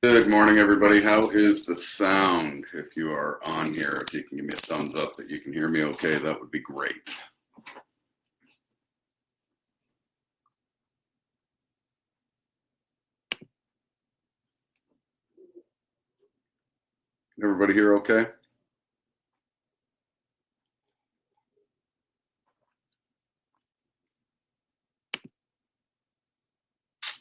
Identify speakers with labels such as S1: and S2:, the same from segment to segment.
S1: Good morning, everybody. How is the sound? If you are on here, if you can give me a thumbs up that you can hear me okay, that would be great. Everybody here okay?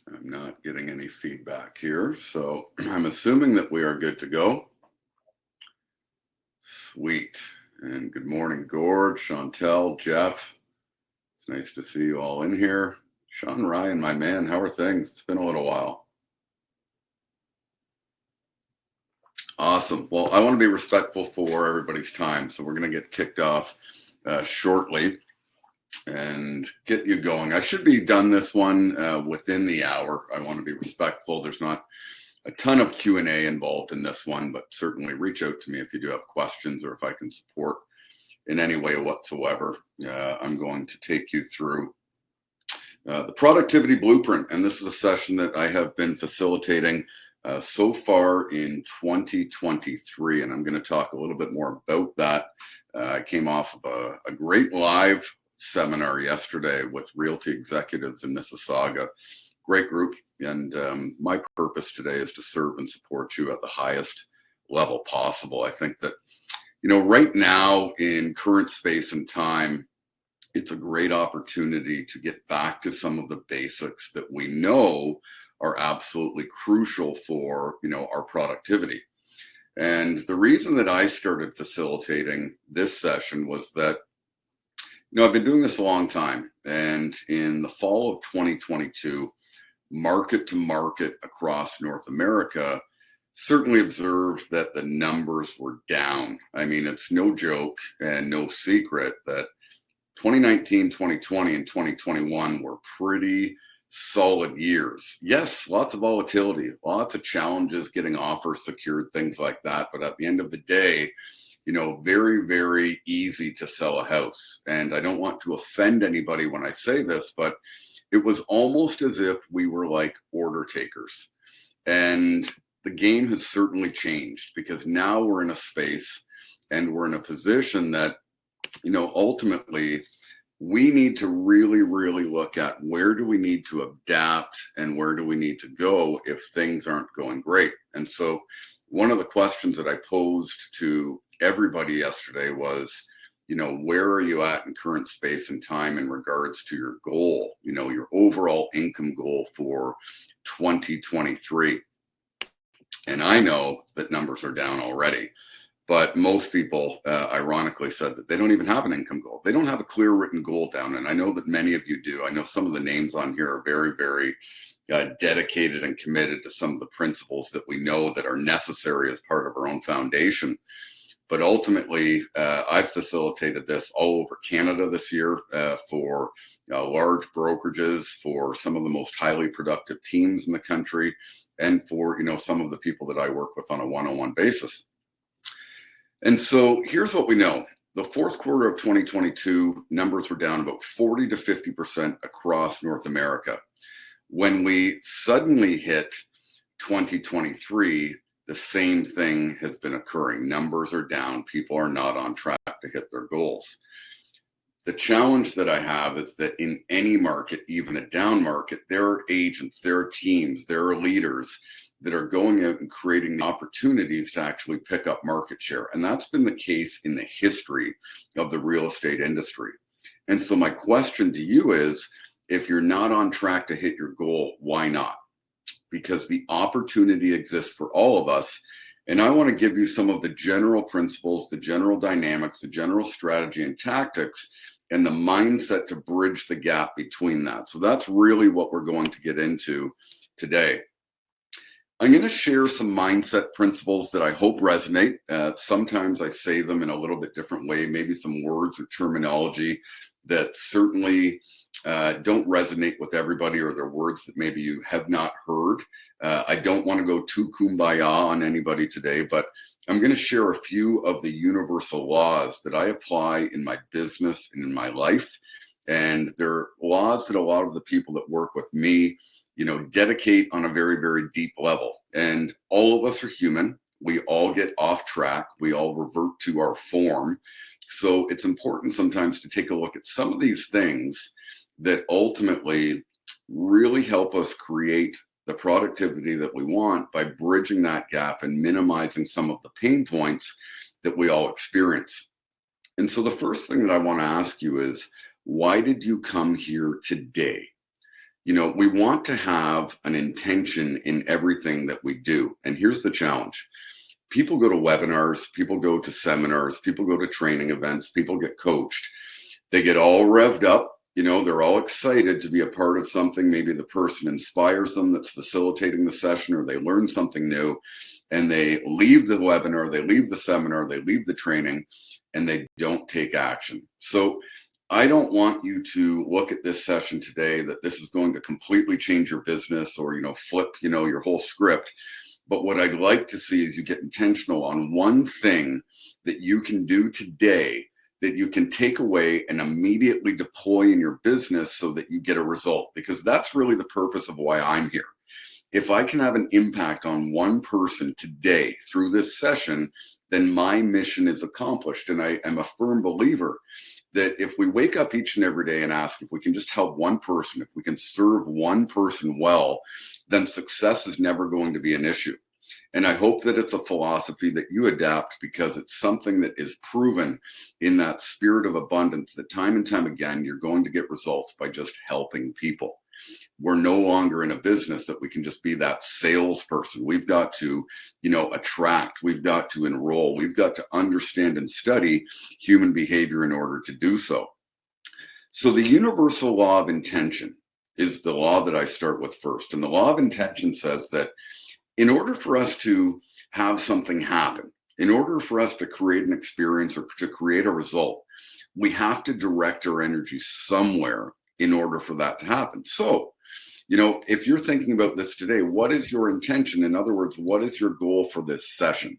S1: I'm not getting any feedback here, so I'm assuming that we are good to go. Sweet. And good morning, Gord, Chantel, Jeff. It's nice to see you all in here. Sean Ryan, my man, how are things? It's been a little while. Awesome. Well, I want to be respectful for everybody's time, so we're going to get kicked off shortly and get you going. I should be done this one within the hour. I want to be respectful. There's not a ton of Q&A involved in this one, but certainly reach out to me if you do have questions or if I can support in any way whatsoever. I'm going to take you through the productivity blueprint, and this is a session that I have been facilitating so far in 2023, and I'm going to talk a little bit more about that. I came off of a great live seminar yesterday with Realty executives in Mississauga. Great group, and my purpose today is to serve and support you at the highest level possible. I think that, right now in current space and time, it's a great opportunity to get back to some of the basics that we know are absolutely crucial for, our productivity. And the reason that I started facilitating this session was that, I've been doing this a long time. And in the fall of 2022, market to market across North America certainly observed that the numbers were down. I mean, it's no joke and no secret that 2019, 2020, and 2021 were pretty solid years. Yes, lots of volatility, lots of challenges, getting offers secured, things like that. But at the end of the day, very, very easy to sell a house. And I don't want to offend anybody when I say this, but it was almost as if we were like order takers. And the game has certainly changed because now we're in a space and we're in a position that, ultimately, we need to really, really look at where do we need to adapt and where do we need to go if things aren't going great. And so one of the questions that I posed to everybody yesterday was, where are you at in current space and time in regards to your goal, your overall income goal for 2023? And I know that numbers are down already. But most people, ironically, said that they don't even have an income goal. They don't have a clear written goal down. And I know that many of you do. I know some of the names on here are very, very dedicated and committed to some of the principles that we know that are necessary as part of our own foundation. But ultimately, I've facilitated this all over Canada this year for large brokerages, for some of the most highly productive teams in the country, and for, some of the people that I work with on a one-on-one basis. And so here's what we know. The fourth quarter of 2022, numbers were down about 40 to 50% across North America. When we suddenly hit 2023, the same thing has been occurring. Numbers are down. People are not on track to hit their goals. The challenge that I have is that in any market, even a down market, there are agents, there are teams, there are leaders that are going out and creating the opportunities to actually pick up market share. And that's been the case in the history of the real estate industry. And so my question to you is, if you're not on track to hit your goal, why not? Because the opportunity exists for all of us. And I want to give you some of the general principles, the general dynamics, the general strategy and tactics, and the mindset to bridge the gap between that. So that's really what we're going to get into today. I'm going to share some mindset principles that I hope resonate. Sometimes I say them in a little bit different way, maybe some words or terminology that certainly don't resonate with everybody, or they're words that maybe you have not heard. I don't want to go too kumbaya on anybody today, but I'm going to share a few of the universal laws that I apply in my business and in my life. And they're laws that a lot of the people that work with me dedicate on a very, very deep level. And all of us are human. We all get off track. We all revert to our form. So it's important sometimes to take a look at some of these things that ultimately really help us create the productivity that we want by bridging that gap and minimizing some of the pain points that we all experience. And so the first thing that I want to ask you is, why did you come here today? We want to have an intention in everything that we do. And here's the challenge. People go to webinars, people go to seminars, people go to training events, people get coached. They get all revved up. They're all excited to be a part of something. Maybe the person inspires them that's facilitating the session, or they learn something new, and they leave the webinar, they leave the seminar, they leave the training, and they don't take action. So I don't want you to look at this session today that this is going to completely change your business or, flip, your whole script. But what I'd like to see is you get intentional on one thing that you can do today that you can take away and immediately deploy in your business so that you get a result, because that's really the purpose of why I'm here. If I can have an impact on one person today through this session, then my mission is accomplished. And I am a firm believer that if we wake up each and every day and ask if we can just help one person, if we can serve one person well, then success is never going to be an issue. And I hope that it's a philosophy that you adapt, because it's something that is proven in that spirit of abundance that time and time again, you're going to get results by just helping people. We're no longer in a business that we can just be that salesperson. We've got to, attract, we've got to enroll, we've got to understand and study human behavior in order to do so. So the universal law of intention is the law that I start with first. And the law of intention says that in order for us to have something happen, in order for us to create an experience or to create a result, we have to direct our energy somewhere in order for that to happen. So, if you're thinking about this today, what is your intention? In other words, what is your goal for this session?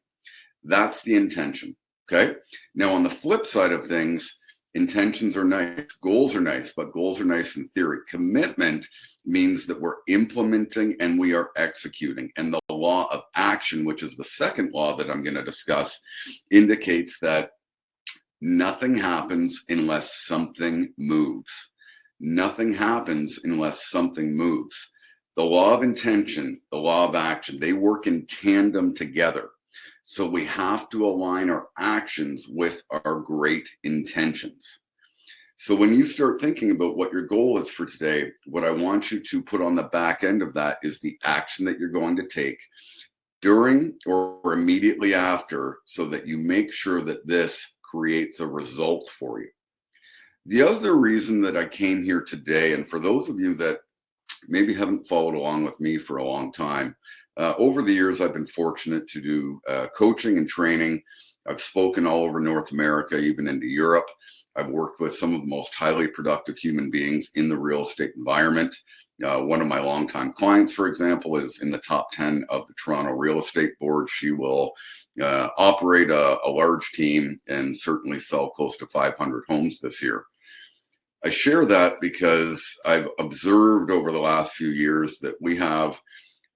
S1: That's the intention. Okay. Now, on the flip side of things, intentions are nice, goals are nice, but goals are nice in theory. Commitment means that we're implementing and we are executing. And the law of action, which is the second law that I'm going to discuss, indicates that nothing happens unless something moves. Nothing happens unless something moves. The law of intention, the law of action, they work in tandem together. So we have to align our actions with our great intentions. So when you start thinking about what your goal is for today, what I want you to put on the back end of that is the action that you're going to take during or immediately after, so that you make sure that this creates a result for you. The other reason that I came here today, and for those of you that maybe haven't followed along with me for a long time, over the years, I've been fortunate to do coaching and training. I've spoken all over North America, even into Europe. I've worked with some of the most highly productive human beings in the real estate environment. One of my longtime clients, for example, is in the top 10 of the Toronto Real Estate Board. She will operate a large team and certainly sell close to 500 homes this year. I share that because I've observed over the last few years that we have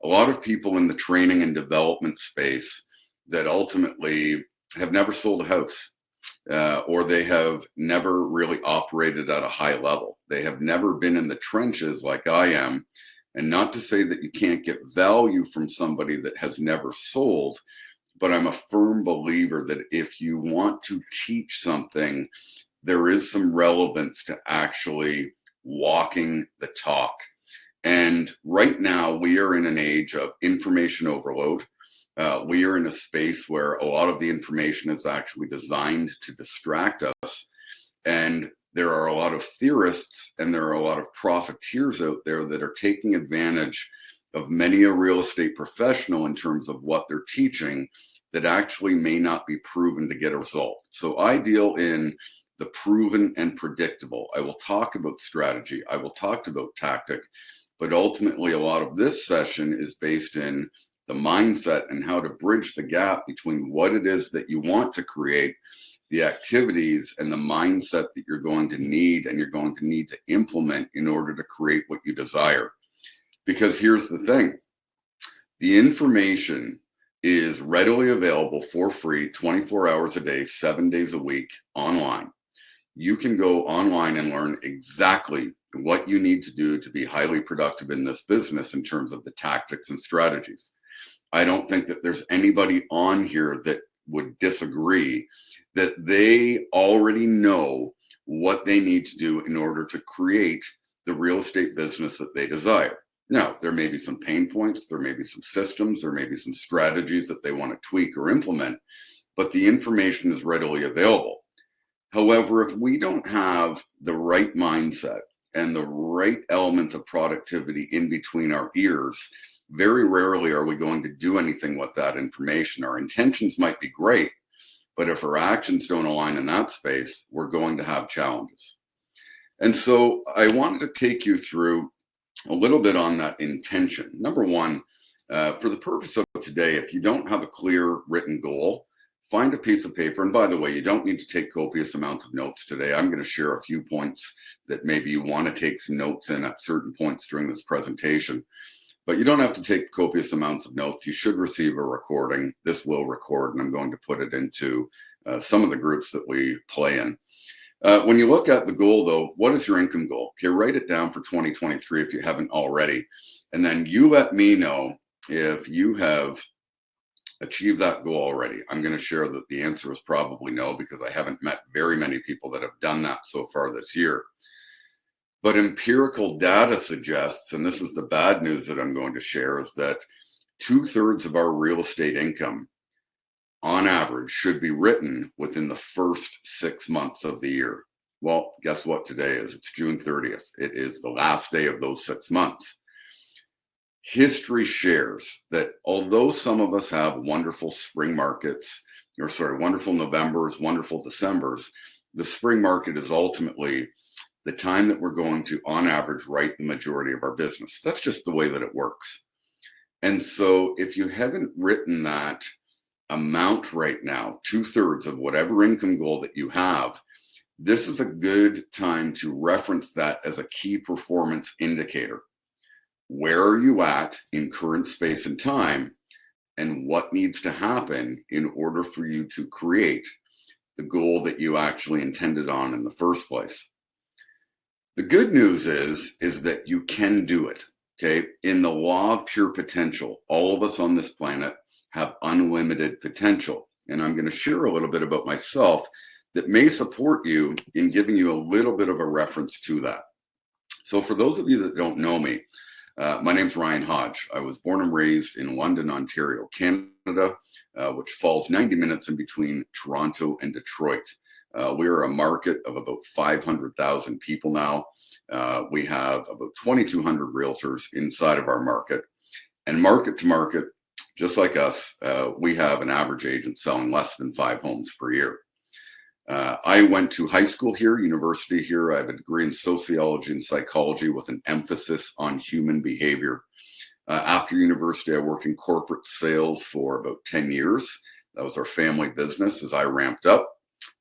S1: a lot of people in the training and development space that ultimately have never sold a house, or they have never really operated at a high level. They have never been in the trenches like I am. And not to say that you can't get value from somebody that has never sold, but I'm a firm believer that if you want to teach something, there is some relevance to actually walking the talk. And right now we are in an age of information overload. We are in a space where a lot of the information is actually designed to distract us. And there are a lot of theorists and there are a lot of profiteers out there that are taking advantage of many a real estate professional in terms of what they're teaching that actually may not be proven to get a result. So I deal in the proven and predictable. I will talk about strategy. I will talk about tactic. But ultimately, a lot of this session is based in the mindset and how to bridge the gap between what it is that you want to create, the activities and the mindset that you're going to need and you're going to need to implement in order to create what you desire. Because here's the thing, the information is readily available for free 24 hours a day, 7 days a week online. You can go online and learn exactly what you need to do to be highly productive in this business in terms of the tactics and strategies. I don't think that there's anybody on here that would disagree that they already know what they need to do in order to create the real estate business that they desire. Now, there may be some pain points, there may be some systems, there may be some strategies that they want to tweak or implement, but the information is readily available. However, if we don't have the right mindset and the right element of productivity in between our ears, very rarely are we going to do anything with that information. Our intentions might be great, but if our actions don't align in that space, we're going to have challenges. And so I wanted to take you through a little bit on that intention. Number one, for the purpose of today, if you don't have a clear written goal, find a piece of paper. And by the way, you don't need to take copious amounts of notes today. I'm going to share a few points that maybe you want to take some notes in at certain points during this presentation. But you don't have to take copious amounts of notes. You should receive a recording. This will record, and I'm going to put it into some of the groups that we play in. When you look at the goal, though, what is your income goal? Okay, write it down for 2023 if you haven't already. And then you let me know if you have achieved that goal already. I'm going to share that the answer is probably no, because I haven't met very many people that have done that so far this year. But empirical data suggests, and this is the bad news that I'm going to share, is that 2/3 of our real estate income on average should be written within the first 6 months of the year. Well, guess what today is? It's June 30th. It is the last day of those 6 months. History shares that although some of us have wonderful spring markets, wonderful Novembers, wonderful Decembers, the spring market is ultimately the time that we're going to, on average, write the majority of our business. That's just the way that it works. And so if you haven't written that amount right now, 2/3 of whatever income goal that you have, this is a good time to reference that as a key performance indicator. Where are you at in current space and time, and what needs to happen in order for you to create the goal that you actually intended on in the first place? The good news is that you can do it, okay? In the law of pure potential, all of us on this planet have unlimited potential. And I'm going to share a little bit about myself that may support you in giving you a little bit of a reference to that. So for those of you that don't know me, my name's Ryan Hodge. I was born and raised in London, Ontario, Canada, which falls 90 minutes in between Toronto and Detroit. We are a market of about 500,000 people now. We have about 2,200 realtors inside of our market. And market to market, just like us, we have an average agent selling less than 5 homes per year. I went to high school here, university here. I have a degree in sociology and psychology with an emphasis on human behavior. After university, I worked in corporate sales for about 10 years. That was our family business. As I ramped up,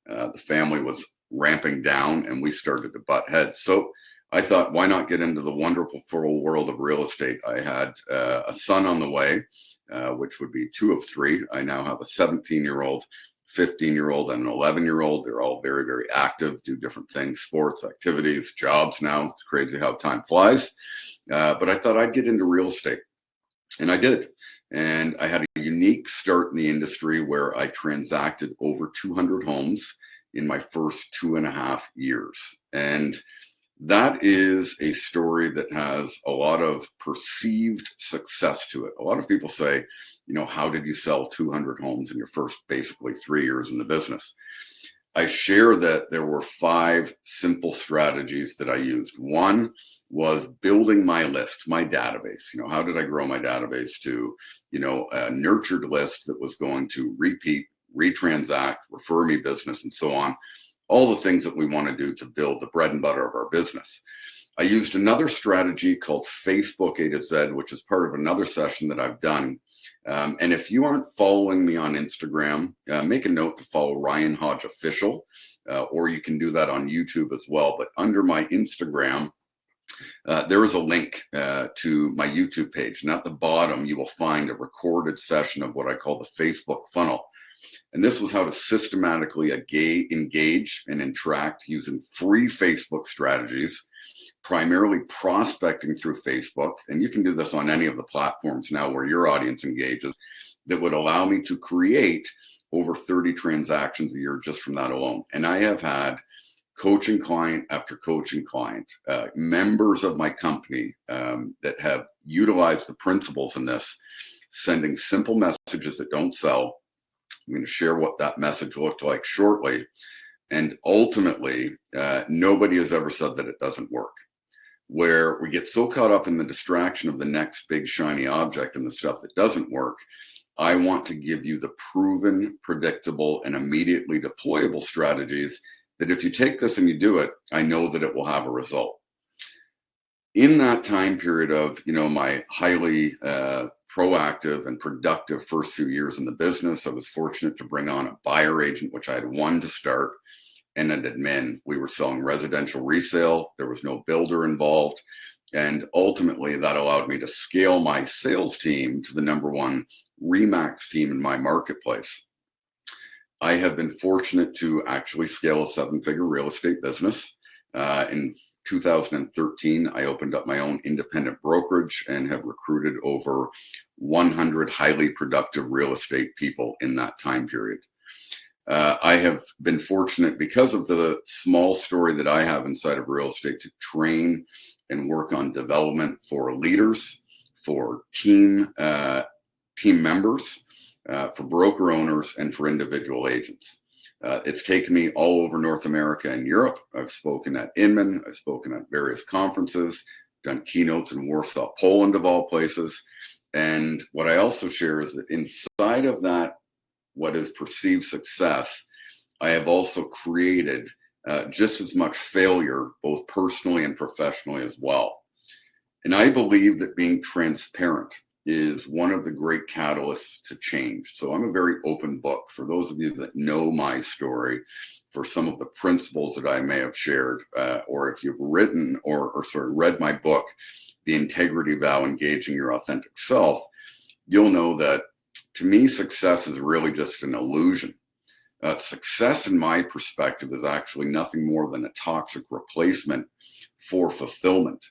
S1: the family was ramping down, and we started to butt heads. So I thought, why not get into the wonderful full world of real estate? I had a son on the way, which would be 2 of 3. I now have a 17-year-old, 15-year-old, and an 11-year-old. They're all very, very active, do different things, sports, activities, jobs now. It's crazy how time flies. But I thought I'd get into real estate, and I did. And I had a unique start in the industry where I transacted over 200 homes in my first 2.5 years. And that is a story that has a lot of perceived success to it. A lot of people say, how did you sell 200 homes in your first basically 3 years in the business? I share that there were 5 simple strategies that I used. One was building my list, my database. How did I grow my database to, a nurtured list that was going to repeat, retransact, refer me business, and so on. All the things that we want to do to build the bread and butter of our business. I used another strategy called Facebook A to Z, which is part of another session that I've done. And if you aren't following me on Instagram, make a note to follow Ryan Hodge Official, or you can do that on YouTube as well. But under my Instagram, there is a link to my YouTube page. And at the bottom, you will find a recorded session of what I call the Facebook funnel. And this was how to systematically engage and interact using free Facebook strategies, primarily prospecting through Facebook. And you can do this on any of the platforms now where your audience engages, that would allow me to create over 30 transactions a year just from that alone. And I have had coaching client after coaching client, members of my company that have utilized the principles in this, sending simple messages that don't sell. I'm going to share what that message looked like shortly. And ultimately, nobody has ever said that it doesn't work. Where we get so caught up in the distraction of the next big shiny object and the stuff that doesn't work, I want to give you the proven, predictable, and immediately deployable strategies that if you take this and you do it, I know that it will have a result. In that time period of, my highly proactive and productive first few years in the business, I was fortunate to bring on a buyer agent, which I had one to start, and an admin. We were selling residential resale. There was no builder involved. And ultimately, that allowed me to scale my sales team to the #1 Remax team in my marketplace. I have been fortunate to actually scale a 7-figure real estate business. In 2013, I opened up my own independent brokerage and have recruited over 100 highly productive real estate people in that time period. I have been fortunate, because of the small story that I have inside of real estate, to train and work on development for leaders, for team members, for broker owners, and for individual agents. It's taken me all over North America and Europe. I've spoken at Inman. I've spoken at various conferences, done keynotes in Warsaw, Poland, of all places. And what I also share is that inside of that, what is perceived success, I have also created just as much failure, both personally and professionally as well. And I believe that being transparent is one of the great catalysts to change. So I'm a very open book. For those of you that know my story, for some of the principles that I may have shared, or if you've written or read my book, The Integrity Vow, Engaging Your Authentic Self, you'll know that to me, success is really just an illusion. Success, in my perspective, is actually nothing more than a toxic replacement for fulfillment.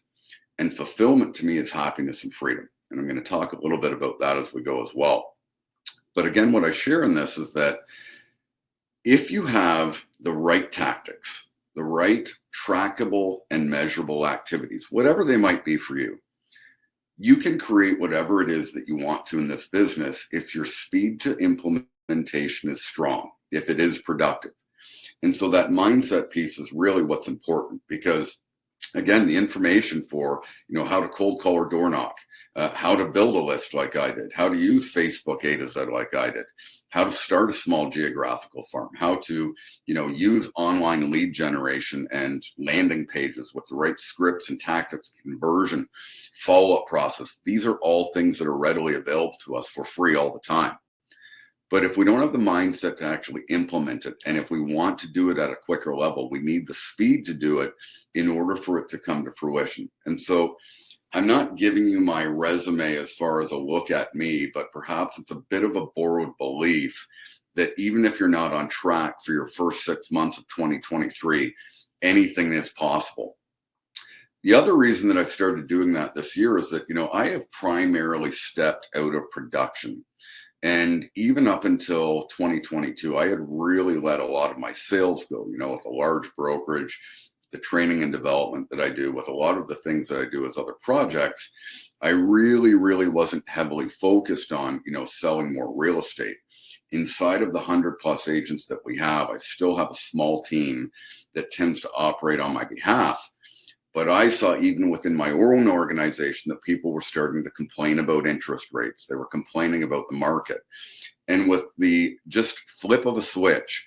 S1: And fulfillment to me is happiness and freedom. And I'm going to talk a little bit about that as we go as well. But again, what I share in this is that if you have the right tactics, the right trackable and measurable activities, whatever they might be for you, you can create whatever it is that you want to in this business if your speed to implementation is strong, if it is productive. And so that mindset piece is really what's important, because again, the information for, how to cold call or door knock, how to build a list like I did, how to use Facebook A to Z like I did, how to start a small geographical farm, how to, use online lead generation and landing pages with the right scripts and tactics, conversion, follow-up process. These are all things that are readily available to us for free all the time. But if we don't have the mindset to actually implement it, and if we want to do it at a quicker level, we need the speed to do it in order for it to come to fruition. And so I'm not giving you my resume as far as a look at me, but perhaps it's a bit of a borrowed belief that even if you're not on track for your first 6 months of 2023, anything is possible. The other reason that I started doing that this year is that, I have primarily stepped out of production. And even up until 2022, I had really let a lot of my sales go, with a large brokerage, the training and development that I do, with a lot of the things that I do as other projects. I really, really wasn't heavily focused on, selling more real estate. Inside of the 100+ agents that we have, I still have a small team that tends to operate on my behalf. But I saw even within my own organization that people were starting to complain about interest rates. They were complaining about the market. And with the just flip of a switch,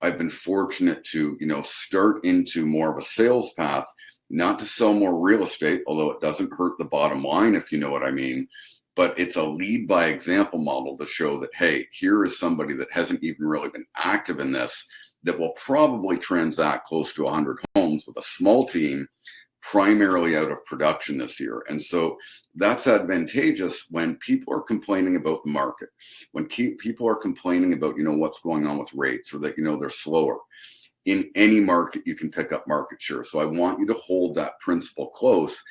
S1: I've been fortunate to, start into more of a sales path, not to sell more real estate, although it doesn't hurt the bottom line, if you know what I mean. But it's a lead by example model to show that, hey, here is somebody that hasn't even really been active in this, that will probably transact close to 100 homes with a small team, primarily out of production this year. And so that's advantageous when people are complaining about the market, when people are complaining about, what's going on with rates, or that, they're slower. In any market, you can pick up market share. So I want you to hold that principle close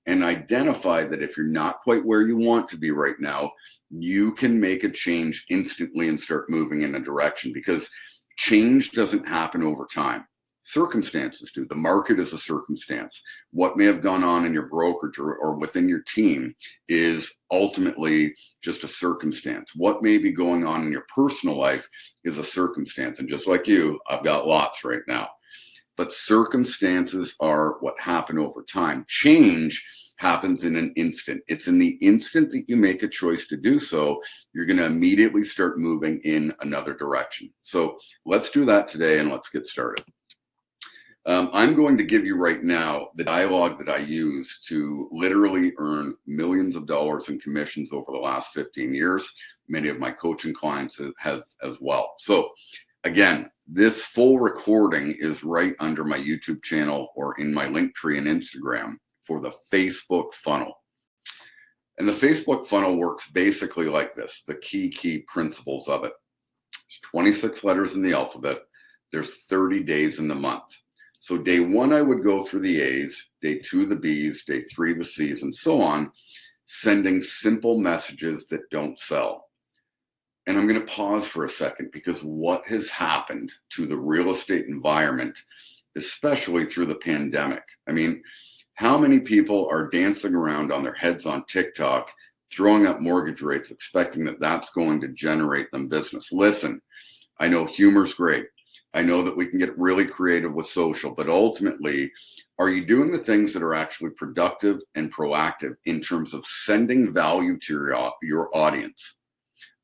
S1: and identify that if you're not quite where you want to be right now, you can make a change instantly and start moving in a direction, because change doesn't happen over time. Circumstances do. The market is a circumstance. What may have gone on in your brokerage or within your team is ultimately just a circumstance. What may be going on in your personal life is a circumstance. And just like you, I've got lots right now. But circumstances are what happen over time. Change happens in an instant. It's in the instant that you make a choice to do so, you're going to immediately start moving in another direction. So let's do that today, and let's get started. I'm going to give you right now the dialogue that I use to literally earn millions of dollars in commissions over the last 15 years. Many of my coaching clients have as well. So again, this full recording is right under my YouTube channel or in my link tree and Instagram for the Facebook funnel. And the Facebook funnel works basically like this, the key principles of it. There's 26 letters in the alphabet. There's 30 days in the month. So day 1, I would go through the A's, day 2, the B's, day 3, the C's, and so on, sending simple messages that don't sell. And I'm going to pause for a second, because what has happened to the real estate environment, especially through the pandemic? I mean, how many people are dancing around on their heads on TikTok, throwing up mortgage rates, expecting that that's going to generate them business? Listen, I know humor's great. I know that we can get really creative with social, but ultimately, are you doing the things that are actually productive and proactive in terms of sending value to your audience?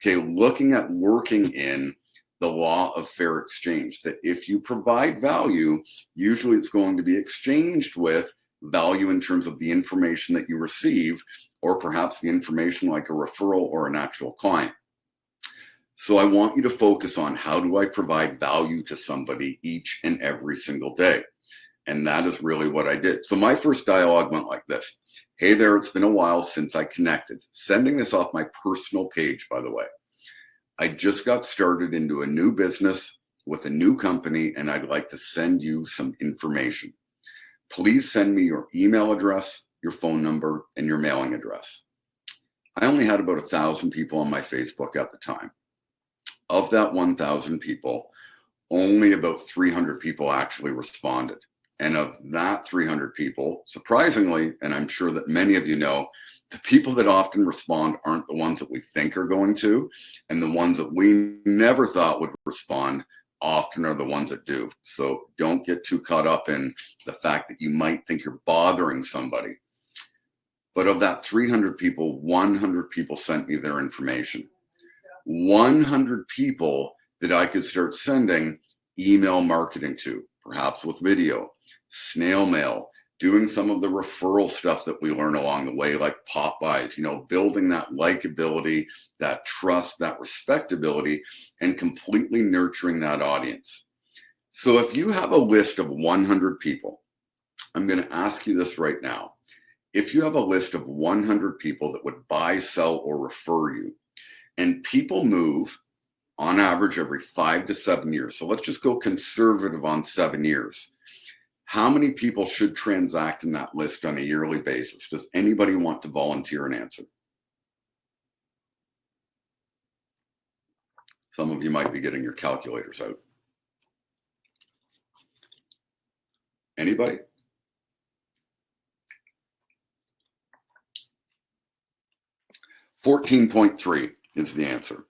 S1: Okay, looking at working in the law of fair exchange, that if you provide value, usually it's going to be exchanged with value in terms of the information that you receive, or perhaps the information like a referral or an actual client. So I want you to focus on, how do I provide value to somebody each and every single day? And that is really what I did. So my first dialogue went like this. Hey there, it's been a while since I connected. Sending this off my personal page, by the way. I just got started into a new business with a new company, and I'd like to send you some information. Please send me your email address, your phone number, and your mailing address. I only had about 1,000 people on my Facebook at the time. Of that 1,000 people, only about 300 people actually responded. And of that 300 people, surprisingly, and I'm sure that many of you know, the people that often respond aren't the ones that we think are going to, and the ones that we never thought would respond often are the ones that do. So don't get too caught up in the fact that you might think you're bothering somebody. But of that 300 people, 100 people sent me their information. 100 people that I could start sending email marketing to, perhaps with video, snail mail, doing some of the referral stuff that we learn along the way, like pop buys, building that likability, that trust, that respectability, and completely nurturing that audience. So if you have a list of 100 people, I'm going to ask you this right now. If you have a list of 100 people that would buy, sell, or refer you, and people move on average every 5 to 7 years. So let's just go conservative on 7 years. How many people should transact in that list on a yearly basis? Does anybody want to volunteer an answer? Some of you might be getting your calculators out. Anybody? $14.3 is the answer.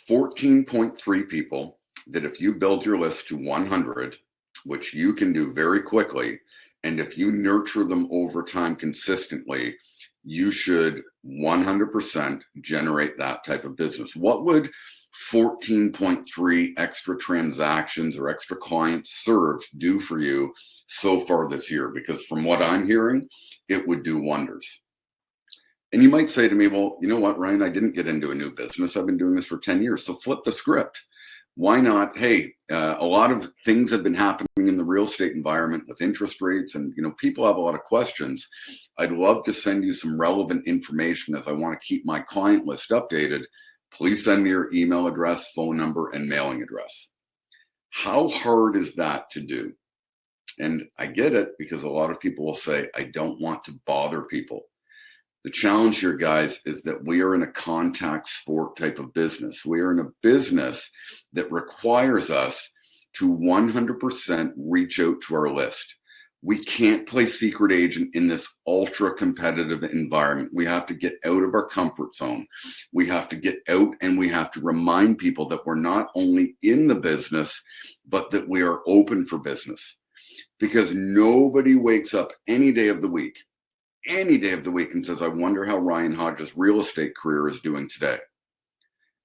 S1: 14.3 people that if you build your list to 100, which you can do very quickly, and if you nurture them over time consistently, you should 100% generate that type of business. What would 14.3 extra transactions or extra clients served do for you so far this year? Because from what I'm hearing, it would do wonders. And you might say to me, well, you know what, Ryan, I didn't get into a new business. I've been doing this for 10 years. So flip the script. Why not? Hey, a lot of things have been happening in the real estate environment with interest rates, and people have a lot of questions. I'd love to send you some relevant information as I want to keep my client list updated. Please send me your email address, phone number, and mailing address. How hard is that to do? And I get it, because a lot of people will say, I don't want to bother people. The challenge here, guys, is that we are in a contact sport type of business. We are in a business that requires us to 100% reach out to our list. We can't play secret agent in this ultra competitive environment. We have to get out of our comfort zone. We have to get out, and we have to remind people that we're not only in the business, but that we are open for business. Because nobody wakes up any day of the week and says, I wonder how Ryan Hodge's real estate career is doing today.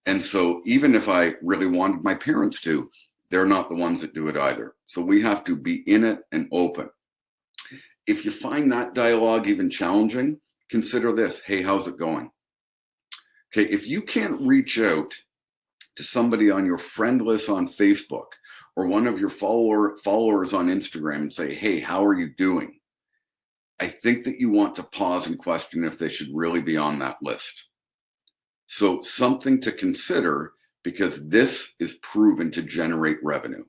S1: And so even if I really wanted my parents to, they're not the ones that do it either. So we have to be in it and open. If you find that dialogue even challenging, consider this. Hey, how's it going? Okay, if you can't reach out to somebody on your friend list on Facebook or one of your followers on Instagram and say, hey, how are you doing? I think that you want to pause and question if they should really be on that list. So something to consider, because this is proven to generate revenue.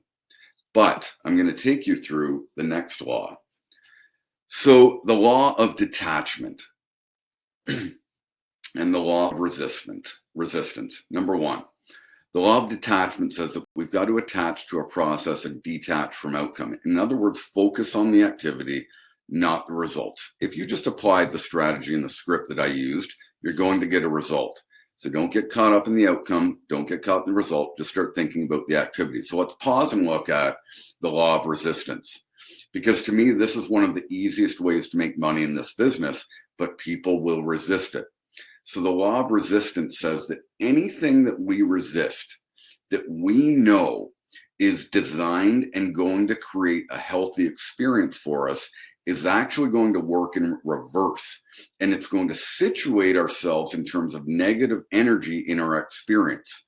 S1: But I'm going to take you through the next law. So the law of detachment and the law of resistance. Number one, the law of detachment says that we've got to attach to a process and detach from outcome. In other words, focus on the activity, not the results. If you just applied the strategy and the script that I used, you're going to get a result. So don't get caught up in the outcome. Don't get caught in the result. Just start thinking about the activity. So let's pause and look at the law of resistance. Because to me, this is one of the easiest ways to make money in this business, but people will resist it. So the law of resistance says that anything that we resist, that we know is designed and going to create a healthy experience for us, is actually going to work in reverse. And it's going to situate ourselves in terms of negative energy in our experience.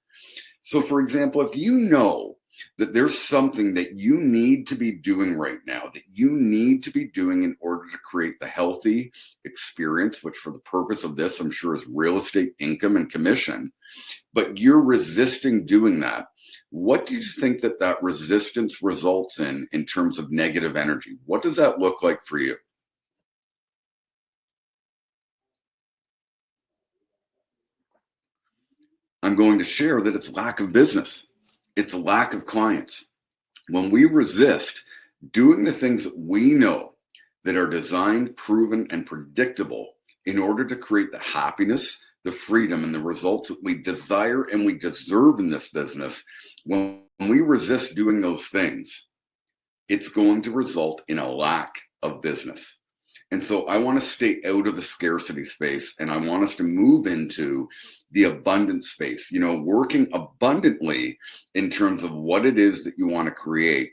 S1: So for example, if you know that there's something that you need to be doing right now, that you need to be doing in order to create the healthy experience, which for the purpose of this, I'm sure is real estate income and commission, but you're resisting doing that. What do you think that resistance results in terms of negative energy? What does that look like for you? I'm going to share that it's lack of business. It's a lack of clients. When we resist doing the things that we know that are designed, proven, and predictable in order to create the happiness, the freedom, and the results that we desire and we deserve in this business, when we resist doing those things, it's going to result in a lack of business. And so I want to stay out of the scarcity space, and I want us to move into the abundant space, working abundantly in terms of what it is that you want to create,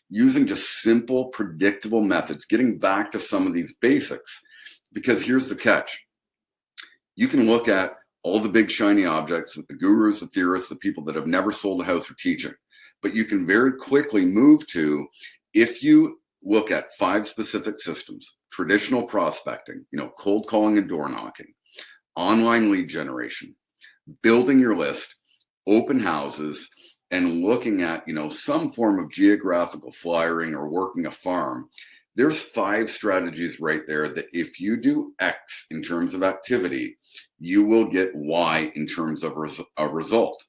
S1: using just simple, predictable methods, getting back to some of these basics. Because here's the catch. You can look at all the big shiny objects that the gurus, the theorists, the people that have never sold a house are teaching. But you can very quickly move to, if you look at 5 specific systems: traditional prospecting, cold calling and door knocking, online lead generation, building your list, open houses, and looking at, some form of geographical flyering or working a farm. There's 5 strategies right there that if you do X in terms of activity, you will get Y in terms of a result.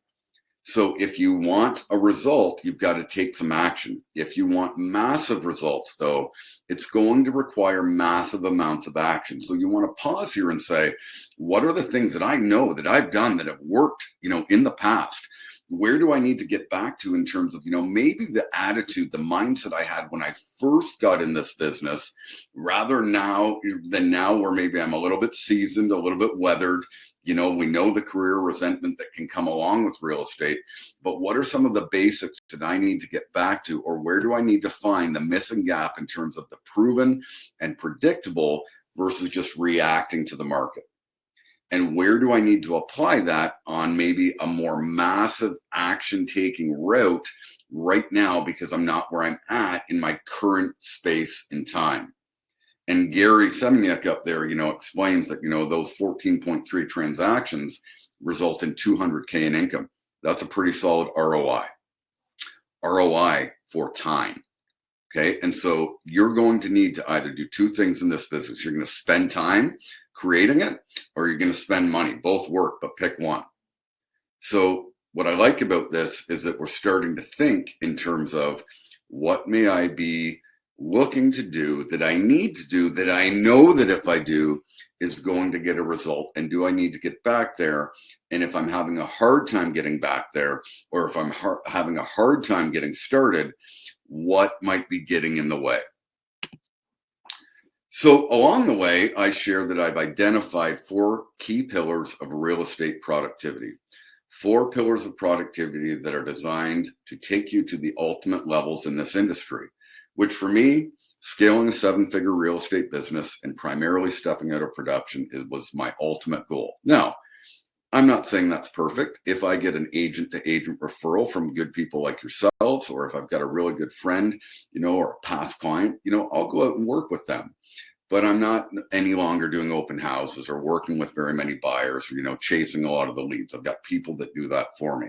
S1: So if you want a result, you've got to take some action. If you want massive results, though, it's going to require massive amounts of action. So you want to pause here and say, what are the things that I know that I've done that have worked, in the past? Where do I need to get back to in terms of, maybe the attitude, the mindset I had when I first got in this business, rather than now where maybe I'm a little bit seasoned, a little bit weathered. We know the career resentment that can come along with real estate, but what are some of the basics that I need to get back to, or where do I need to find the missing gap in terms of the proven and predictable versus just reacting to the market? And where do I need to apply that on maybe a more massive action taking route right now, because I'm not where I'm at in my current space and time. And Gary Semeniuk up there, explains that, those 14.3 transactions result in 200K in income. That's a pretty solid ROI for time. Okay. And so you're going to need to either do two things in this business. You're going to spend time creating it, or you're going to spend money. Both work, but pick one. So what I like about this is that we're starting to think in terms of, what may I be looking to do, that I need to do, that I know that if I do is going to get a result, and do I need to get back there? And if I'm having a hard time getting back there, or if I'm having a hard time getting started, what might be getting in the way? So along the way, I share that I've identified 4 key pillars of real estate productivity. 4 pillars of productivity that are designed to take you to the ultimate levels in this industry, which for me, scaling a 7-figure real estate business and primarily stepping out of production was my ultimate goal. Now, I'm not saying that's perfect. If I get an agent-to-agent referral from good people like yourselves, or if I've got a really good friend, or a past client, I'll go out and work with them. But I'm not any longer doing open houses or working with very many buyers, or, chasing a lot of the leads. I've got people that do that for me.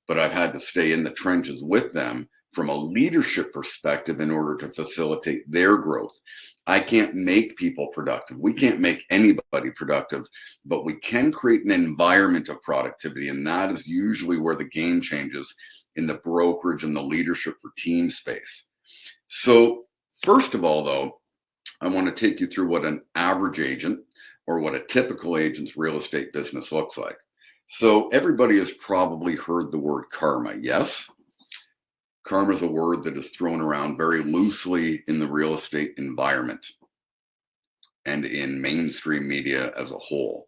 S1: But I've had to stay in the trenches with them from a leadership perspective in order to facilitate their growth. I can't make people productive. We can't make anybody productive, but we can create an environment of productivity. And that is usually where the game changes in the brokerage and the leadership for team space. So first of all, though, I want to take you through what an average agent, or what a typical agent's real estate business looks like. So everybody has probably heard the word karma, yes? Karma is a word that is thrown around very loosely in the real estate environment and in mainstream media as a whole.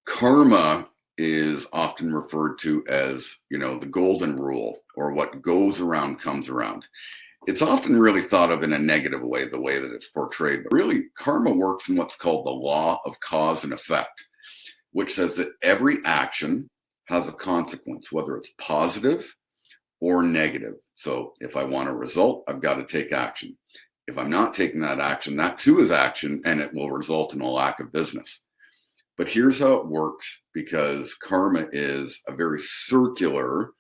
S1: Karma is often referred to as, the golden rule, or what goes around comes around. It's often really thought of in a negative way, the way that it's portrayed. But really, karma works in what's called the law of cause and effect, which says that every action has a consequence, whether it's positive or negative. So if I want a result, I've got to take action. If I'm not taking that action, that too is action, and it will result in a lack of business. But here's how it works, because karma is a very circular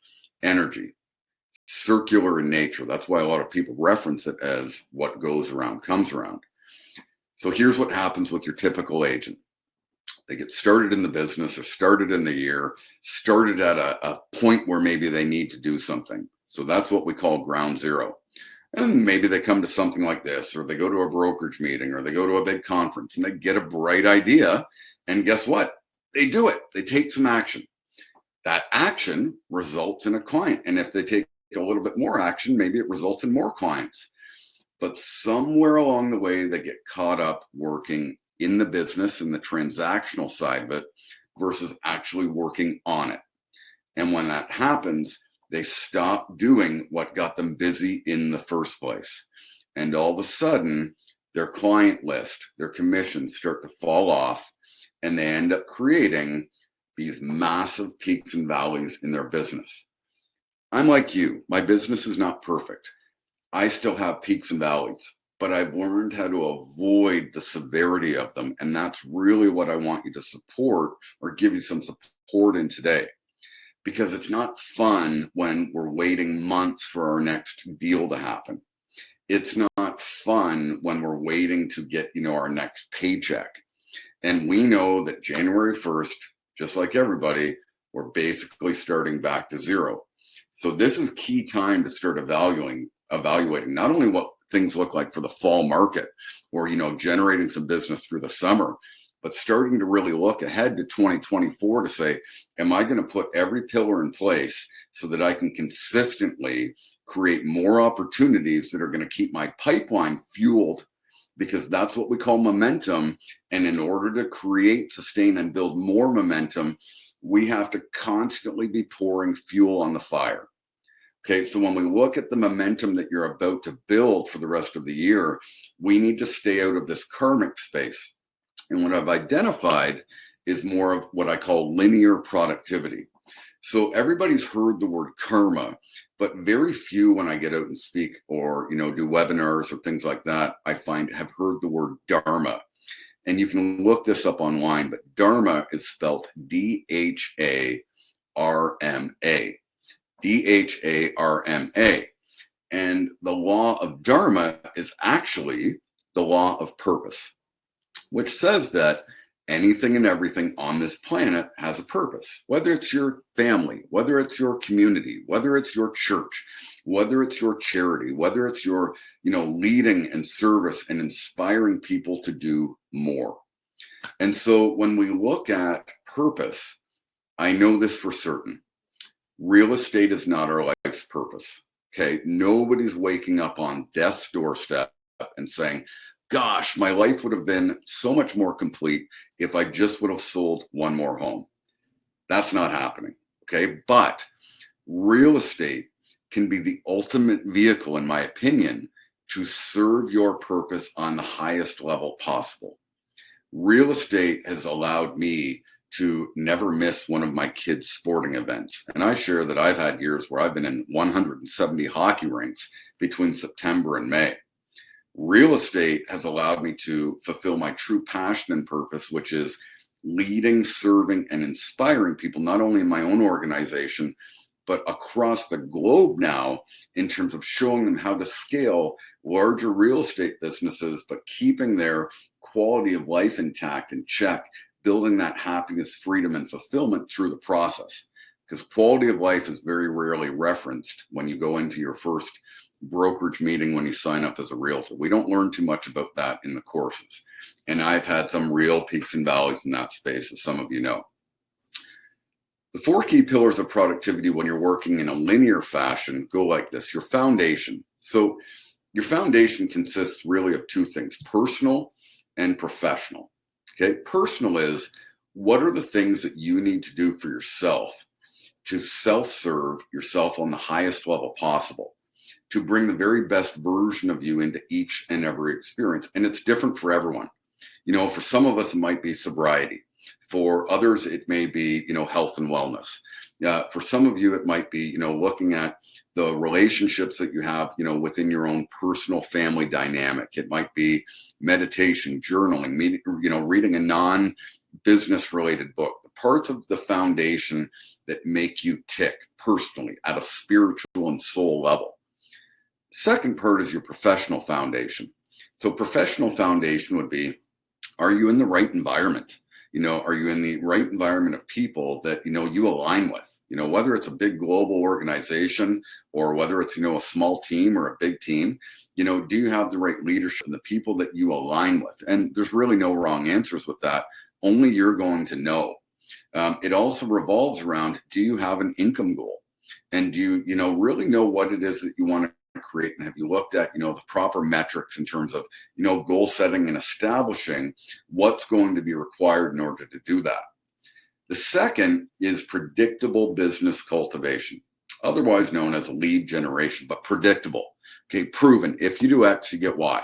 S1: energy. Circular in nature. That's why a lot of people reference it as what goes around comes around. So here's what happens with your typical agent. They get started in the business, or started in the year, started at a point where maybe they need to do something. So that's what we call ground zero. And maybe they come to something like this, or they go to a brokerage meeting, or they go to a big conference, and they get a bright idea. And guess what? They do it. They take some action. That action results in a client. And if they take a little bit more action, maybe it results in more clients. But somewhere along the way, they get caught up working in the business and the transactional side of it versus actually working on it. And when that happens, they stop doing what got them busy in the first place. And all of a sudden, their client list, their commissions start to fall off, and they end up creating these massive peaks and valleys in their business. I'm like you. My business is not perfect. I still have peaks and valleys, but I've learned how to avoid the severity of them. And that's really what I want you to support, or give you some support in today. Because it's not fun when we're waiting months for our next deal to happen. It's not fun when we're waiting to get, our next paycheck. And we know that January 1st, just like everybody, we're basically starting back to zero. So this is key time to start evaluating not only what things look like for the fall market, or, generating some business through the summer, but starting to really look ahead to 2024 to say, am I going to put every pillar in place so that I can consistently create more opportunities that are going to keep my pipeline fueled? Because that's what we call momentum. And in order to create, sustain, and build more momentum, we have to constantly be pouring fuel on the fire. Okay, so when we look at the momentum that you're about to build for the rest of the year, we need to stay out of this karmic space. And what I've identified is more of what I call linear productivity. So everybody's heard the word karma, but very few, when I get out and speak or, do webinars or things like that, I find have heard the word dharma. And you can look this up online, but dharma is spelled Dharma. Dharma. And the law of dharma is actually the law of purpose, which says that anything and everything on this planet has a purpose, whether it's your family, whether it's your community, whether it's your church, whether it's your charity, whether it's your, leading and service and inspiring people to do more. And so when we look at purpose, I know this for certain. Real estate is not our life's purpose. Okay. Nobody's waking up on death's doorstep and saying, gosh, my life would have been so much more complete if I just would have sold one more home. That's not happening. Okay. But real estate can be the ultimate vehicle, in my opinion, to serve your purpose on the highest level possible. Real estate has allowed me to never miss one of my kids' sporting events. And I share that I've had years where I've been in 170 hockey rinks between September and May. Real estate has allowed me to fulfill my true passion and purpose, which is leading, serving, and inspiring people, not only in my own organization, but across the globe now, in terms of showing them how to scale larger real estate businesses, but keeping their quality of life intact and check, building that happiness, freedom, and fulfillment through the process. Because quality of life is very rarely referenced when you go into your first brokerage meeting when you sign up as a realtor. We don't learn too much about that in the courses. And I've had some real peaks and valleys in that space, as some of you know. The 4 key pillars of productivity when you're working in a linear fashion go like this. Your foundation. So your foundation consists really of 2 things, personal and professional. Okay, personal is, what are the things that you need to do for yourself to self-serve yourself on the highest level possible, to bring the very best version of you into each and every experience. And it's different for everyone. For some of us, it might be sobriety. For others, it may be, health and wellness. For some of you, it might be, looking at the relationships that you have, within your own personal family dynamic. It might be meditation, journaling, reading a non-business related book. The parts of the foundation that make you tick personally at a spiritual and soul level. Second part is your professional foundation. So professional foundation would be, are you in the right environment? Are you in the right environment of people that, you align with? Whether it's a big global organization or whether it's, a small team or a big team, do you have the right leadership and the people that you align with? And there's really no wrong answers with that. Only you're going to know. It also revolves around, do you have an income goal? And do you, really know what it is that you want to create? And have you looked at, the proper metrics in terms of, goal setting and establishing what's going to be required in order to do that? The second is predictable business cultivation, otherwise known as lead generation, but predictable. Okay, proven. If you do X, you get Y.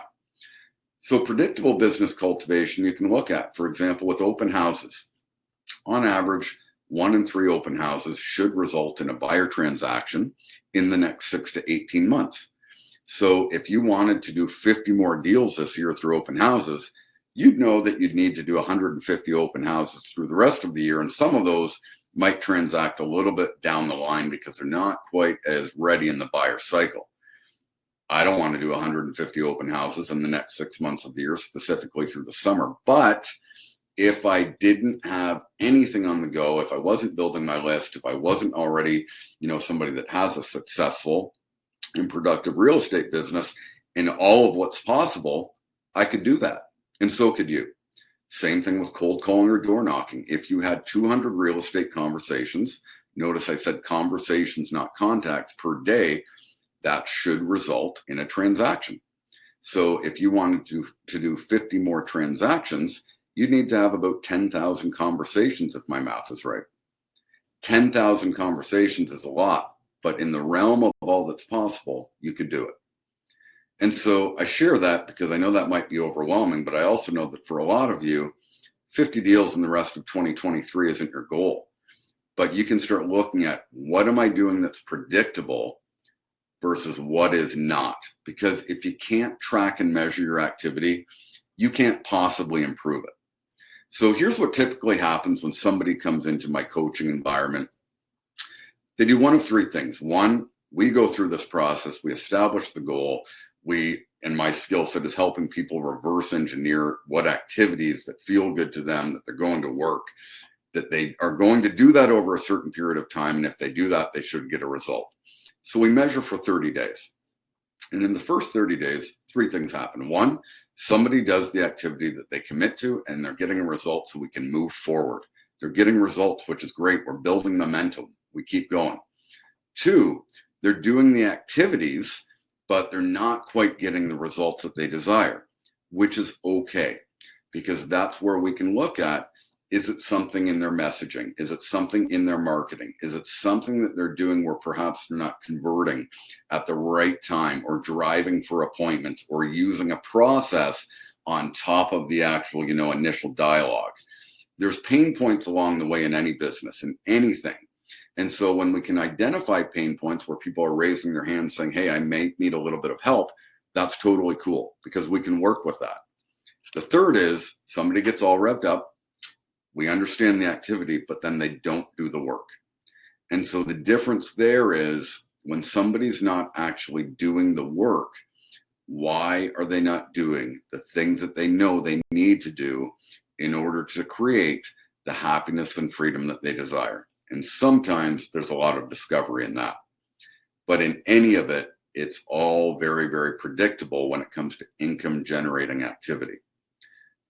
S1: So predictable business cultivation you can look at, for example, with open houses. On average, 1 in 3 open houses should result in a buyer transaction in the next 6 to 18 months. So if you wanted to do 50 more deals this year through open houses, you'd know that you'd need to do 150 open houses through the rest of the year. And some of those might transact a little bit down the line because they're not quite as ready in the buyer cycle. I don't want to do 150 open houses in the next 6 months of the year, specifically through the summer. But if I didn't have anything on the go, if I wasn't building my list, if I wasn't already, somebody that has a successful and productive real estate business in all of what's possible, I could do that. And so could you. Same thing with cold calling or door knocking. If you had 200 real estate conversations, notice I said conversations, not contacts, per day, that should result in a transaction. So if you wanted to do 50 more transactions, you'd need to have about 10,000 conversations, if my math is right. 10,000 conversations is a lot, but in the realm of all that's possible, you could do it. And so I share that because I know that might be overwhelming, but I also know that for a lot of you, 50 deals in the rest of 2023 isn't your goal. But you can start looking at, what am I doing that's predictable versus what is not? Because if you can't track and measure your activity, you can't possibly improve it. So here's what typically happens when somebody comes into my coaching environment. They do one of three things. One, we go through this process, we establish the goal, and my skill set is helping people reverse engineer what activities that feel good to them, that they're going to work, that they are going to do that over a certain period of time. And if they do that, they should get a result. So we measure for 30 days. And in the first 30 days, three things happen. One, somebody does the activity that they commit to and they're getting a result, so we can move forward. They're getting results, which is great. We're building momentum. We keep going. Two, they're doing the activities, but they're not quite getting the results that they desire, which is okay, because that's where we can look at, is it something in their messaging? Is it something in their marketing? Is it something that they're doing where perhaps they're not converting at the right time, or driving for appointments, or using a process on top of the actual, initial dialogue? There's pain points along the way in any business, in anything. And so when we can identify pain points where people are raising their hands saying, hey, I may need a little bit of help, that's totally cool, because we can work with that. The third is somebody gets all revved up. We understand the activity, but then they don't do the work. And so the difference there is, when somebody's not actually doing the work, why are they not doing the things that they know they need to do in order to create the happiness and freedom that they desire? And sometimes there's a lot of discovery in that. But in any of it, it's all very, very predictable when it comes to income generating activity.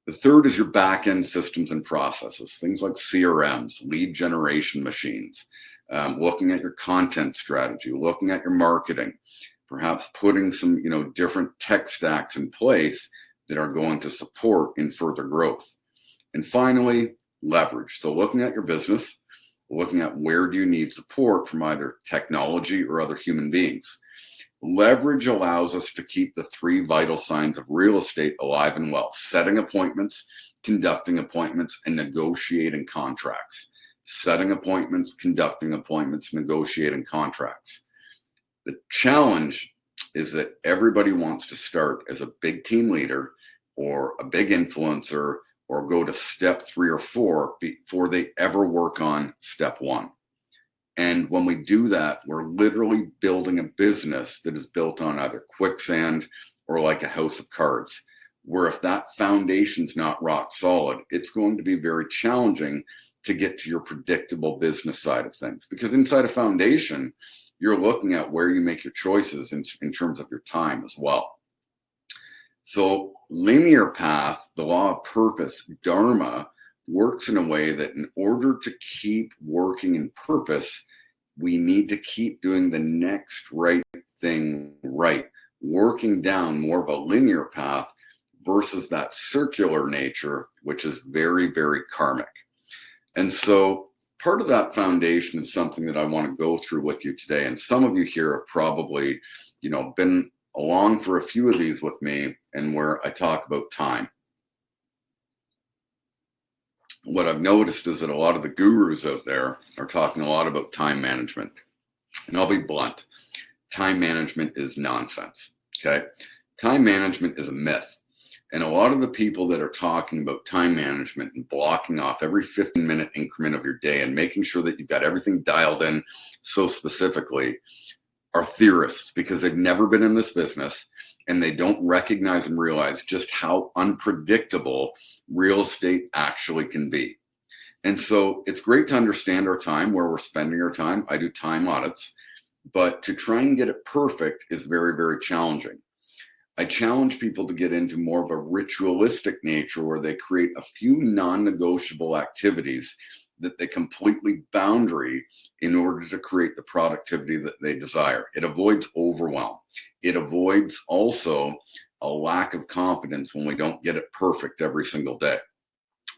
S1: The third is your back-end systems and processes, things like CRMs, lead generation machines, looking at your content strategy, looking at your marketing, perhaps putting some, different tech stacks in place that are going to support in further growth. And finally, leverage. So looking at your business, looking at where do you need support from either technology or other human beings. Leverage allows us to keep the three vital signs of real estate alive and well: setting appointments, conducting appointments, and negotiating contracts. Setting appointments, conducting appointments, negotiating contracts. The challenge is that everybody wants to start as a big team leader or a big influencer, or go to step 3 or 4 before they ever work on step 1. And when we do that, we're literally building a business that is built on either quicksand or like a house of cards, where if that foundation's not rock solid, it's going to be very challenging to get to your predictable business side of things. Because inside a foundation, you're looking at where you make your choices in terms of your time as well. So linear path, the law of purpose, dharma, works in a way that in order to keep working in purpose, we need to keep doing the next right thing right, working down more of a linear path versus that circular nature, which is very, very karmic. And so part of that foundation is something that I want to go through with you today. And some of you here have probably, been along for a few of these with me, and where I talk about time. What I've noticed is that a lot of the gurus out there are talking a lot about time management. And I'll be blunt. Time management is nonsense, okay? Time management is a myth. And a lot of the people that are talking about time management and blocking off every 15-minute increment of your day and making sure that you've got everything dialed in so specifically are theorists, because they've never been in this business and they don't recognize and realize just how unpredictable real estate actually can be. And so it's great to understand our time, where we're spending our time. I do time audits, but to try and get it perfect is very, very challenging. I challenge people to get into more of a ritualistic nature, where they create a few non-negotiable activities that they completely boundary in order to create the productivity that they desire. It avoids overwhelm. It avoids also a lack of confidence when we don't get it perfect every single day.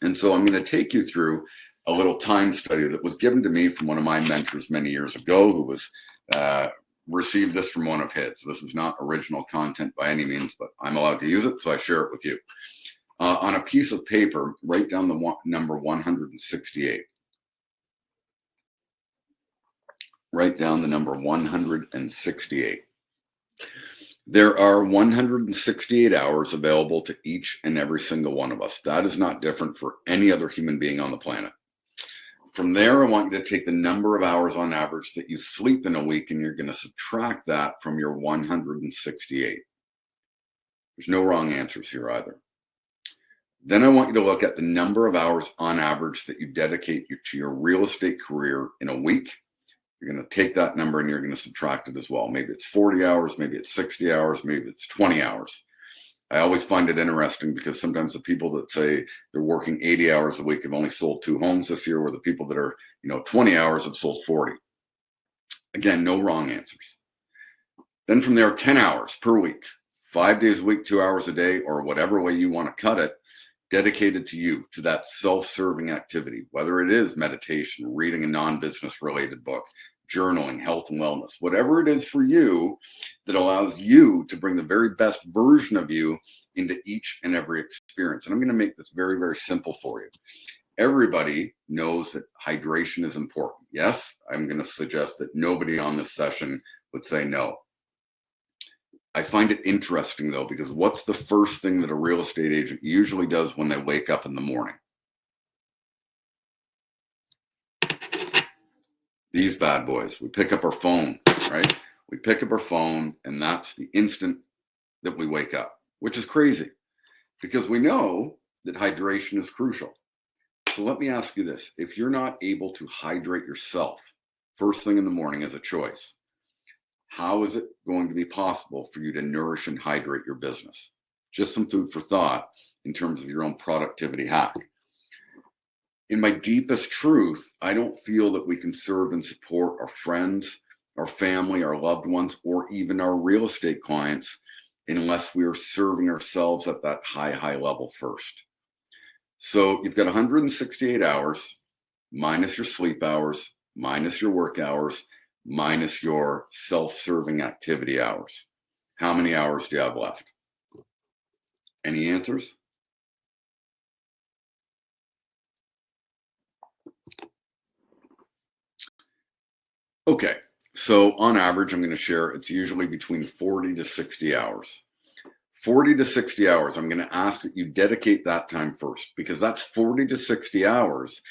S1: And so I'm going to take you through a little time study that was given to me from one of my mentors many years ago, who was received this from one of his. This is not original content by any means, but I'm allowed to use it, so I share it with you. On a piece of paper, write down the number 168. Write down the number 168. There are 168 hours available to each and every single one of us. That is not different for any other human being on the planet. From there, I want you to take the number of hours on average that you sleep in a week, and you're going to subtract that from your 168. There's no wrong answers here either. Then I want you to look at the number of hours on average that you dedicate to your real estate career in a week. You're going to take that number and you're going to subtract it as well. Maybe it's 40 hours, maybe it's 60 hours, maybe it's 20 hours. I always find it interesting because sometimes the people that say they're working 80 hours a week have only sold 2 homes this year, where the people that are, 20 hours have sold 40. Again, no wrong answers. Then from there, 10 hours per week, 5 days a week, 2 hours a day, or whatever way you want to cut it, dedicated to you, to that self-serving activity, whether it is meditation, reading a non-business related book, journaling, health and wellness, whatever it is for you that allows you to bring the very best version of you into each and every experience. And I'm going to make this very, very simple for you. Everybody knows that hydration is important. Yes, I'm going to suggest that nobody on this session would say no. I find it interesting though, because what's the first thing that a real estate agent usually does when they wake up in the morning? These bad boys. We pick up our phone, right? We pick up our phone, and that's the instant that we wake up, which is crazy because we know that hydration is crucial. So let me ask you this. If you're not able to hydrate yourself first thing in the morning as a choice, how is it going to be possible for you to nourish and hydrate your business? Just some food for thought in terms of your own productivity hack. In my deepest truth, I don't feel that we can serve and support our friends, our family, our loved ones, or even our real estate clients unless we are serving ourselves at that high level first. So you've got 168 hours minus your sleep hours, minus your work hours, minus your self-serving activity hours. How many hours do you have left? Any answers? Okay, so on average, I'm going to share it's usually between 40 to 60 hours. 40 to 60 hours, I'm going to ask that you dedicate that time first, because that's 40 to 60 hours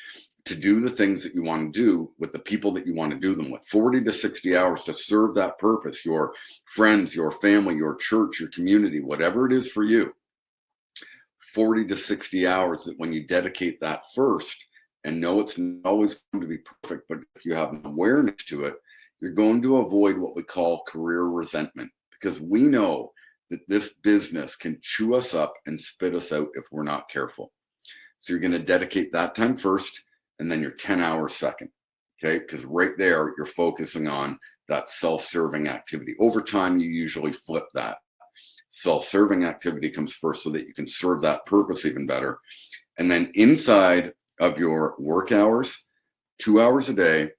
S1: to do the things that you want to do with the people that you want to do them with. 40 to 60 hours to serve that purpose, your friends, your family, your church, your community, whatever it is for you. 40 to 60 hours that when you dedicate that first, and know it's not always going to be perfect, but if you have an awareness to it, you're going to avoid what we call career resentment, because we know that this business can chew us up and spit us out if we're not careful. So you're going to dedicate that time first, and then your 10 hours second, okay? Because right there, you're focusing on that self-serving activity. Over time, you usually flip that. Self-serving activity comes first so that you can serve that purpose even better. And then inside of your work hours, 2 hours a day,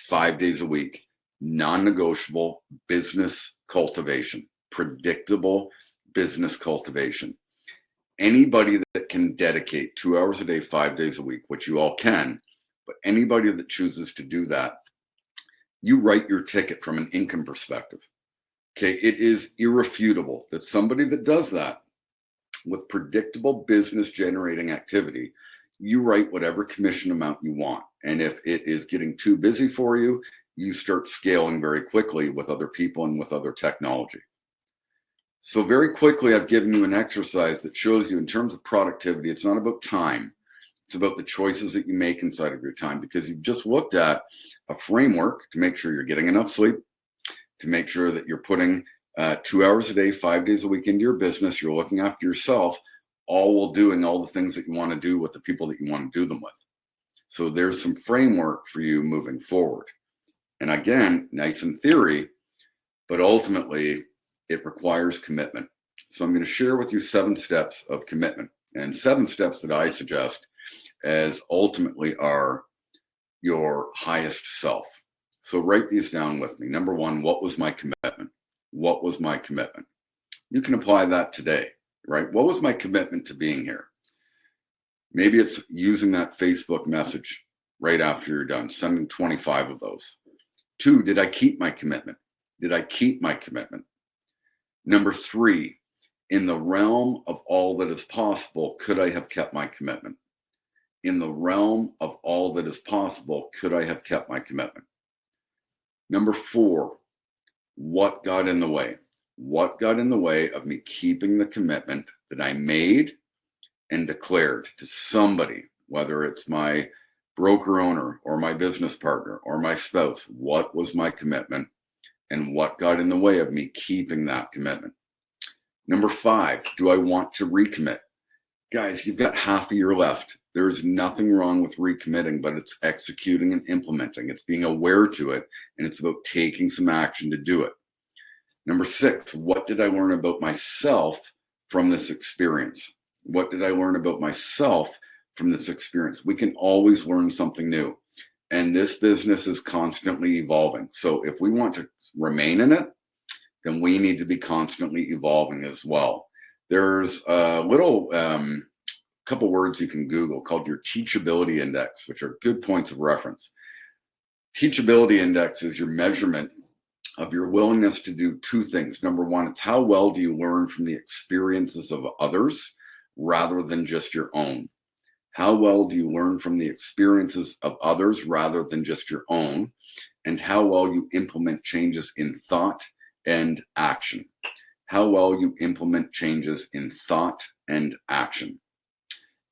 S1: 5 days a week, non-negotiable business cultivation, predictable business cultivation. Anybody that can dedicate 2 hours a day, 5 days a week, which you all can, but anybody that chooses to do that, you write your ticket from an income perspective. Okay, it is irrefutable that somebody that does that with predictable business generating activity, you write whatever commission amount you want. And if it is getting too busy for you, you start scaling very quickly with other people and with other technology. So very quickly, I've given you an exercise that shows you in terms of productivity, it's not about time. It's about the choices that you make inside of your time, because you've just looked at a framework to make sure you're getting enough sleep, to make sure that you're putting 2 hours a day, 5 days a week into your business, you're looking after yourself, all while doing all the things that you want to do with the people that you want to do them with. So there's some framework for you moving forward. And again, nice in theory, but ultimately it requires commitment. So I'm going to share with you 7 steps of commitment, and 7 steps that I suggest as ultimately are your highest self. So write these down with me. Number 1, what was my commitment? What was my commitment? You can apply that today, right? What was my commitment to being here? Maybe it's using that Facebook message right after you're done, sending 25 of those. 2, did I keep my commitment? Did I keep my commitment? Number 3, in the realm of all that is possible, could I have kept my commitment? In the realm of all that is possible, could I have kept my commitment? Number 4, what got in the way? What got in the way of me keeping the commitment that I made and declared to somebody, whether it's my broker owner or my business partner or my spouse? What was my commitment and what got in the way of me keeping that commitment? Number 5, do I want to recommit? Guys, you've got half a year left. There's nothing wrong with recommitting, but it's executing and implementing. It's being aware to it, and it's about taking some action to do it. Number 6, what did I learn about myself from this experience? What did I learn about myself from this experience? We can always learn something new. And this business is constantly evolving. So if we want to remain in it, then we need to be constantly evolving as well. There's a little couple words you can Google called your teachability index, which are good points of reference. Teachability index is your measurement of your willingness to do 2 things. Number 1, it's how well do you learn from the experiences of others rather than just your own? How well do you learn from the experiences of others rather than just your own? And how well you implement changes in thought and action. How well you implement changes in thought and action.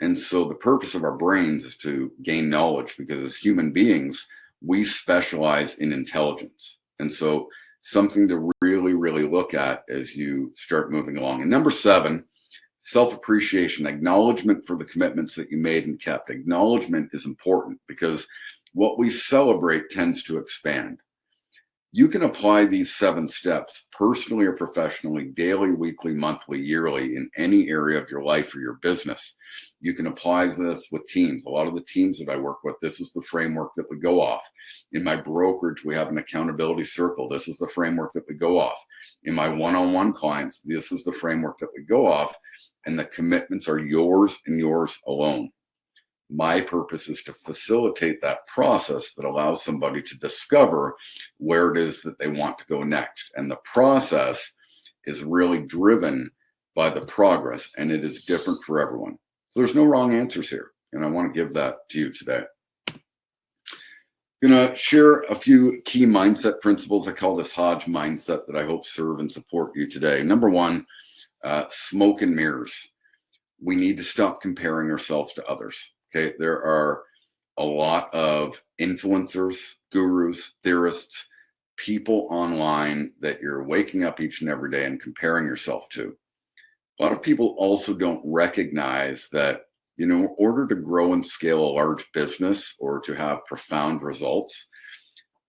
S1: And so the purpose of our brains is to gain knowledge, because as human beings, we specialize in intelligence. And so something to really, really look at as you start moving along. And number 7, self-appreciation, acknowledgement for the commitments that you made and kept. Acknowledgement is important because what we celebrate tends to expand. You can apply these 7 steps personally or professionally, daily, weekly, monthly, yearly, in any area of your life or your business. You can apply this with teams. A lot of the teams that I work with, this is the framework that we go off. In my brokerage, we have an accountability circle. This is the framework that we go off. In my one-on-one clients, this is the framework that we go off. And the commitments are yours and yours alone. My purpose is to facilitate that process that allows somebody to discover where it is that they want to go next. And the process is really driven by the progress, and it is different for everyone. So there's no wrong answers here. And I want to give that to you today. I'm going to share a few key mindset principles. I call this Hodge mindset that I hope serve and support you today. Number 1, smoke and mirrors. We need to stop comparing ourselves to others. Okay, there are a lot of influencers, gurus, theorists, people online that you're waking up each and every day and comparing yourself to. A lot of people also don't recognize that, in order to grow and scale a large business or to have profound results,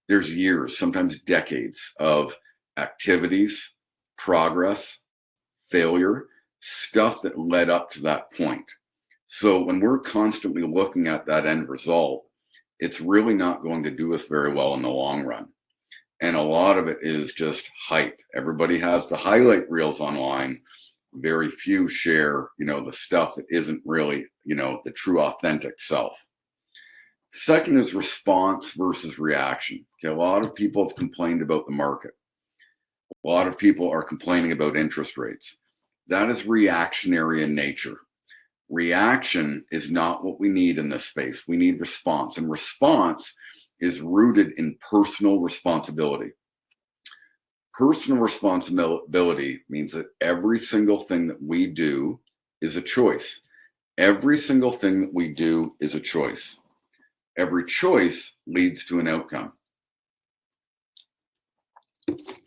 S1: there's years, sometimes decades of activities, progress, failure, stuff that led up to that point. So when we're constantly looking at that end result, it's really not going to do us very well in the long run. And a lot of it is just hype. Everybody has the highlight reels online. Very few share, the stuff that isn't really, the true authentic self. Second is response versus reaction. Okay, a lot of people have complained about the market. A lot of people are complaining about interest rates. That is reactionary in nature. Reaction is not what we need in this space. We need response, and response is rooted in personal responsibility. Personal responsibility means that every single thing that we do is a choice. Every single thing that we do is a choice. Every choice leads to an outcome.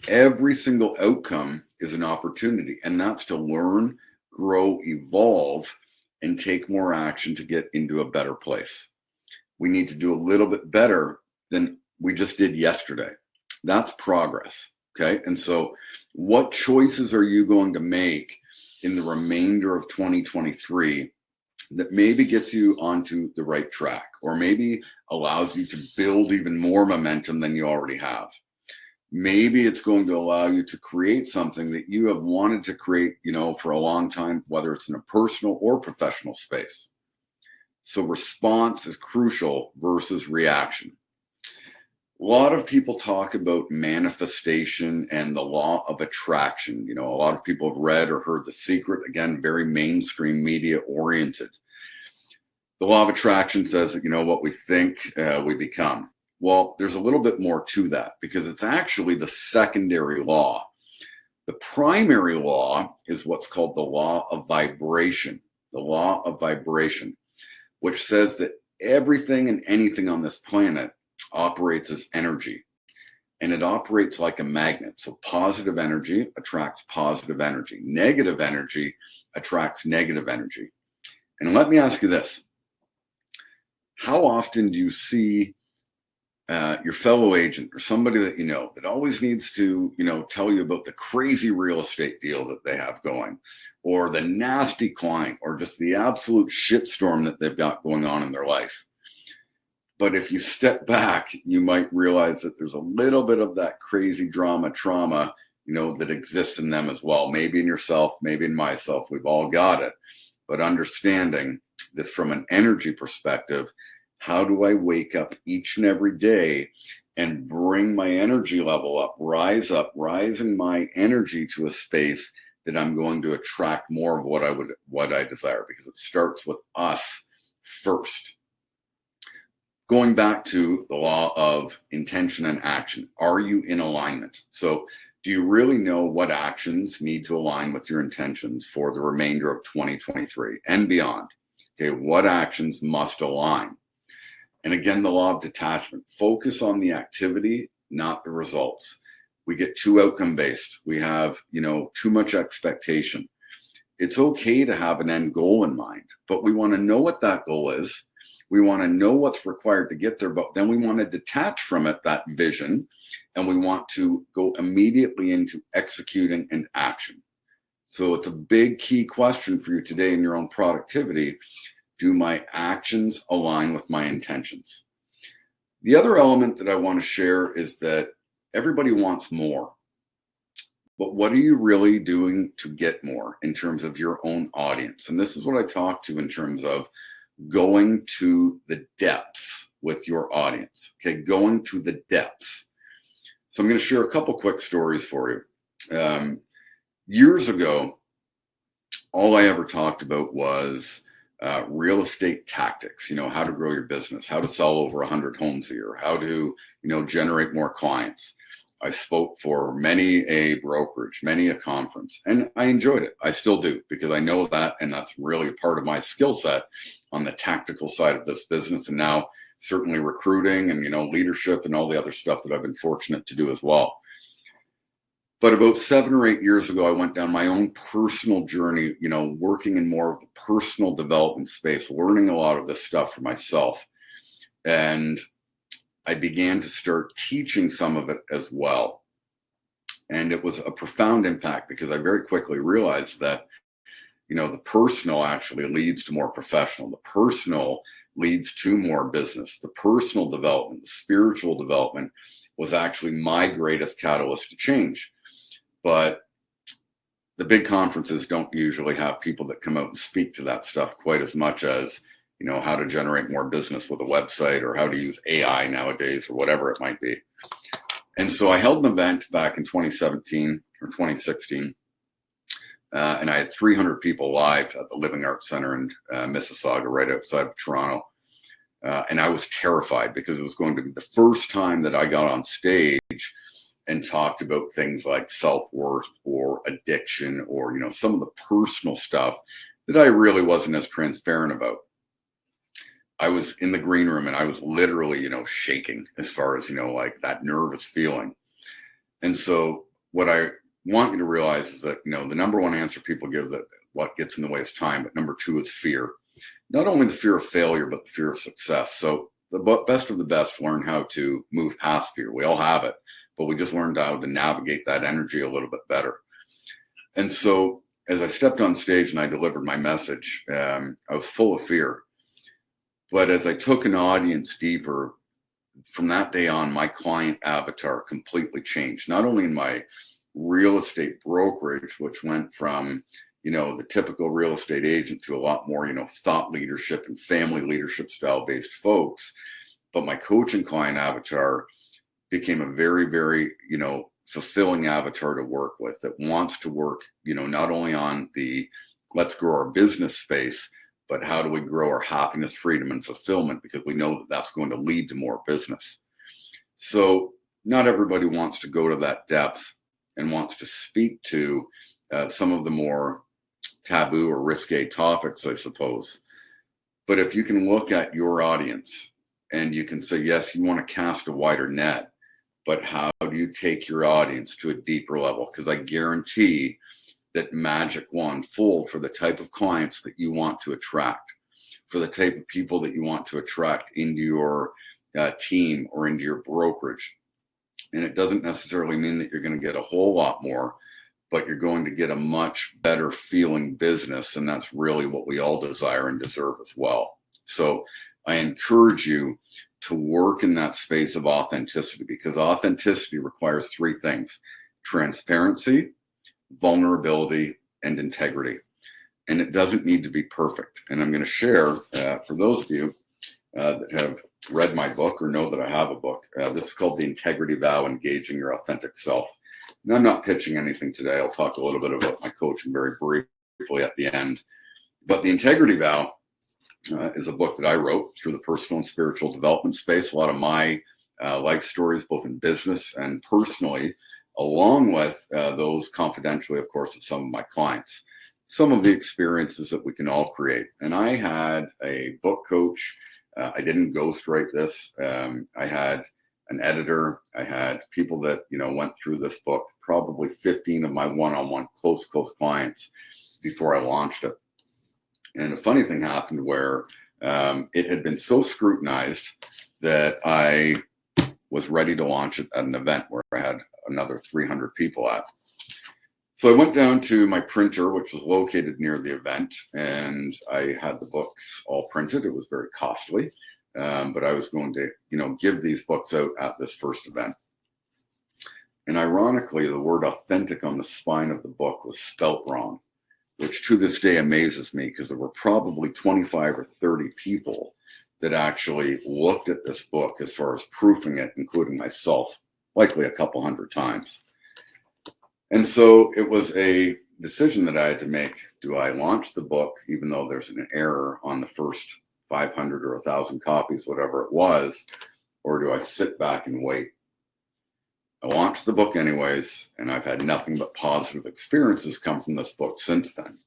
S1: Every single outcome is an opportunity, and that's to learn, grow, evolve, and take more action to get into a better place. We need to do a little bit better than we just did yesterday. That's progress, okay? And so what choices are you going to make in the remainder of 2023 that maybe gets you onto the right track, or maybe allows you to build even more momentum than you already have? Maybe it's going to allow you to create something that you have wanted to create, for a long time, whether it's in a personal or professional space. So response is crucial versus reaction. A lot of people talk about manifestation and the law of attraction. A lot of people have read or heard The Secret, again, very mainstream media oriented. The law of attraction says that, what we think, we become. Well, there's a little bit more to that because it's actually the secondary law. The primary law is what's called the law of vibration. The law of vibration, which says that everything and anything on this planet operates as energy, and it operates like a magnet. So positive energy attracts positive energy. Negative energy attracts negative energy. And let me ask you this. How often do you see your fellow agent or somebody that that always needs to, tell you about the crazy real estate deal that they have going, or the nasty client, or just the absolute shitstorm that they've got going on in their life? But if you step back, you might realize that there's a little bit of that crazy trauma, that exists in them as well. Maybe in yourself, maybe in myself, we've all got it. But understanding this from an energy perspective, how do I wake up each and every day and bring my energy level up, rising my energy to a space that I'm going to attract more of what I desire, because it starts with us first. Going back to the law of intention and action, are you in alignment? So do you really know what actions need to align with your intentions for the remainder of 2023 and beyond? Okay, what actions must align? And again, the law of detachment, focus on the activity, not the results. We get too outcome based. We have, too much expectation. It's okay to have an end goal in mind, but we want to know what that goal is. We want to know what's required to get there, but then we want to detach from it, that vision, and we want to go immediately into executing an action. So it's a big key question for you today in your own productivity. Do my actions align with my intentions? The other element that I want to share is that everybody wants more. But what are you really doing to get more in terms of your own audience? And this is what I talk to in terms of going to the depths with your audience. Okay, going to the depths. So I'm going to share a couple quick stories for you. Years ago, all I ever talked about was real estate tactics, how to grow your business, how to sell over 100 homes a year, how to, generate more clients. I spoke for many a brokerage, many a conference, and I enjoyed it. I still do, because I know that, and that's really a part of my skill set on the tactical side of this business. And now certainly recruiting and, leadership and all the other stuff that I've been fortunate to do as well. But about 7 or 8 years ago, I went down my own personal journey, working in more of the personal development space, learning a lot of this stuff for myself. And I began to start teaching some of it as well. And it was a profound impact, because I very quickly realized that, the personal actually leads to more professional. The personal leads to more business. The personal development, the spiritual development was actually my greatest catalyst to change. But the big conferences don't usually have people that come out and speak to that stuff quite as much as, how to generate more business with a website, or how to use AI nowadays, or whatever it might be. And so I held an event back in 2017 or 2016, and I had 300 people live at the Living Arts Center in Mississauga, right outside of Toronto. And I was terrified, because it was going to be the first time that I got on stage and talked about things like self-worth or addiction, or, some of the personal stuff that I really wasn't as transparent about. I was in the green room, and I was literally, shaking as far as, like that nervous feeling. And so what I want you to realize is that, the number one answer people give, that what gets in the way is time, but number two is fear. Not only the fear of failure, but the fear of success. So the best of the best learn how to move past fear. We all have it, but we just learned how to navigate that energy a little bit better. And so as I stepped on stage and I delivered my message, I was full of fear. But as I took an audience deeper, from that day on, my client avatar completely changed. Not only in my real estate brokerage, which went from, the typical real estate agent to a lot more, thought leadership and family leadership style based folks. But my coaching client avatar became a very, very, fulfilling avatar to work with, that wants to work, not only on the let's grow our business space, but how do we grow our happiness, freedom, and fulfillment? Because we know that that's going to lead to more business. So not everybody wants to go to that depth and wants to speak to some of the more taboo or risque topics, I suppose. But if you can look at your audience and you can say, yes, you want to cast a wider net, but how do you take your audience to a deeper level? Because I guarantee that magic will unfold for the type of clients that you want to attract, for the type of people that you want to attract into your team or into your brokerage. And it doesn't necessarily mean that you're going to get a whole lot more, but you're going to get a much better feeling business. And that's really what we all desire and deserve as well. So I encourage you to work in that space of authenticity, because authenticity requires three things: transparency, vulnerability, and integrity. And it doesn't need to be perfect. And I'm going to share, for those of you that have read my book or know that I have a book, this is called The Integrity Vow: Engaging Your Authentic Self. And I'm not pitching anything today. I'll talk a little bit about my coaching very briefly at the end. But The Integrity Vow is a book that I wrote through the personal and spiritual development space. A lot of my life stories, both in business and personally, along with those confidentially, of course, of some of my clients. Some of the experiences that we can all create. And I had a book coach. I didn't ghostwrite this. I had an editor. I had people that, went through this book, probably 15 of my one-on-one close clients before I launched it. And a funny thing happened where it had been so scrutinized that I was ready to launch it at an event where I had another 300 people at. So I went down to my printer, which was located near the event, and I had the books all printed. It was very costly, but I was going to, give these books out at this first event. And ironically, the word authentic on the spine of the book was spelt wrong, which to this day amazes me, because there were probably 25 or 30 people that actually looked at this book as far as proofing it, including myself, likely a couple hundred times. And so it was a decision that I had to make. Do I launch the book, even though there's an error on the first 500 or 1,000 copies, whatever it was, or do I sit back and wait? I launched the book anyways, and I've had nothing but positive experiences come from this book since then.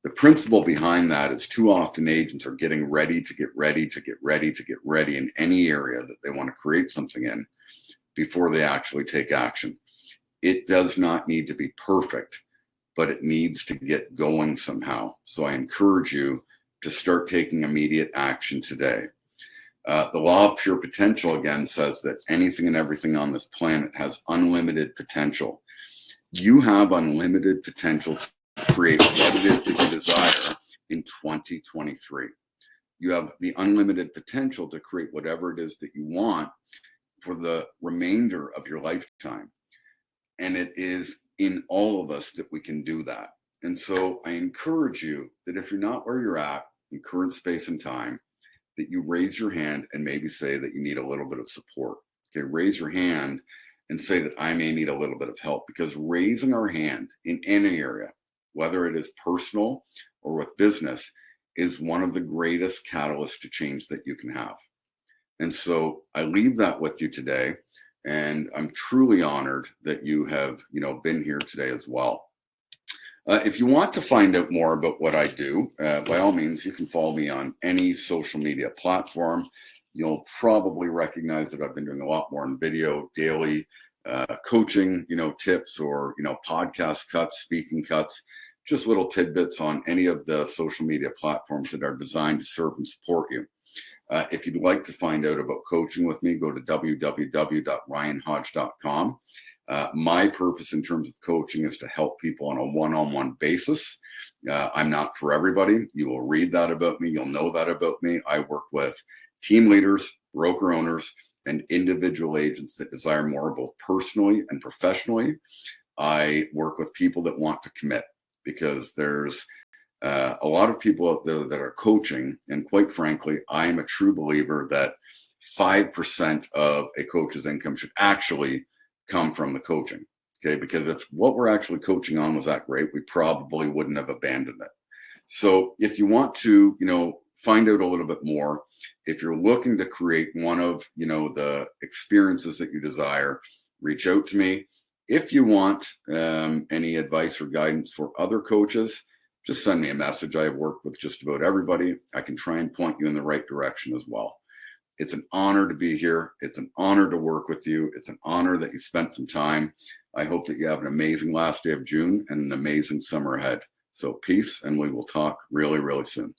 S1: The principle behind that is too often agents are getting ready in any area that they want to create something in before they actually take action. It does not need to be perfect, but it needs to get going somehow. So I encourage you to start taking immediate action today. The law of pure potential, again, says that anything and everything on this planet has unlimited potential. You have unlimited potential to create what it is that you desire in 2023. You have the unlimited potential to create whatever it is that you want for the remainder of your lifetime. And it is in all of us that we can do that. And so I encourage you that if you're not where you're at in current space and time, that you raise your hand and maybe say that you need a little bit of support. Okay, raise your hand and say that I may need a little bit of help, because raising our hand in any area, whether it is personal or with business, is one of the greatest catalysts to change that you can have. And so I leave that with you today. And I'm truly honored that you have, been here today as well. If you want to find out more about what I do, by all means, you can follow me on any social media platform. You'll probably recognize that I've been doing a lot more in video, daily coaching, tips, or, podcast cuts, speaking cuts, just little tidbits on any of the social media platforms that are designed to serve and support you. If you'd like to find out about coaching with me, go to www.ryanhodge.com. My purpose in terms of coaching is to help people on a one-on-one basis. I'm not for everybody. You will read that about me. You'll know that about me. I work with team leaders, broker owners, and individual agents that desire more, both personally and professionally. I work with people that want to commit. because there's a lot of people out there that are coaching. And quite frankly, I am a true believer that 5% of a coach's income should actually come from the coaching. Okay. Because if what we're actually coaching on was that great, we probably wouldn't have abandoned it. So if you want to, find out a little bit more, if you're looking to create one of, the experiences that you desire, reach out to me. If you want any advice or guidance for other coaches, just send me a message. I have worked with just about everybody. I can try and point you in the right direction as well. It's an honor to be here. It's an honor to work with you. It's an honor that you spent some time. I hope that you have an amazing last day of June and an amazing summer ahead. So peace, and we will talk really, really soon.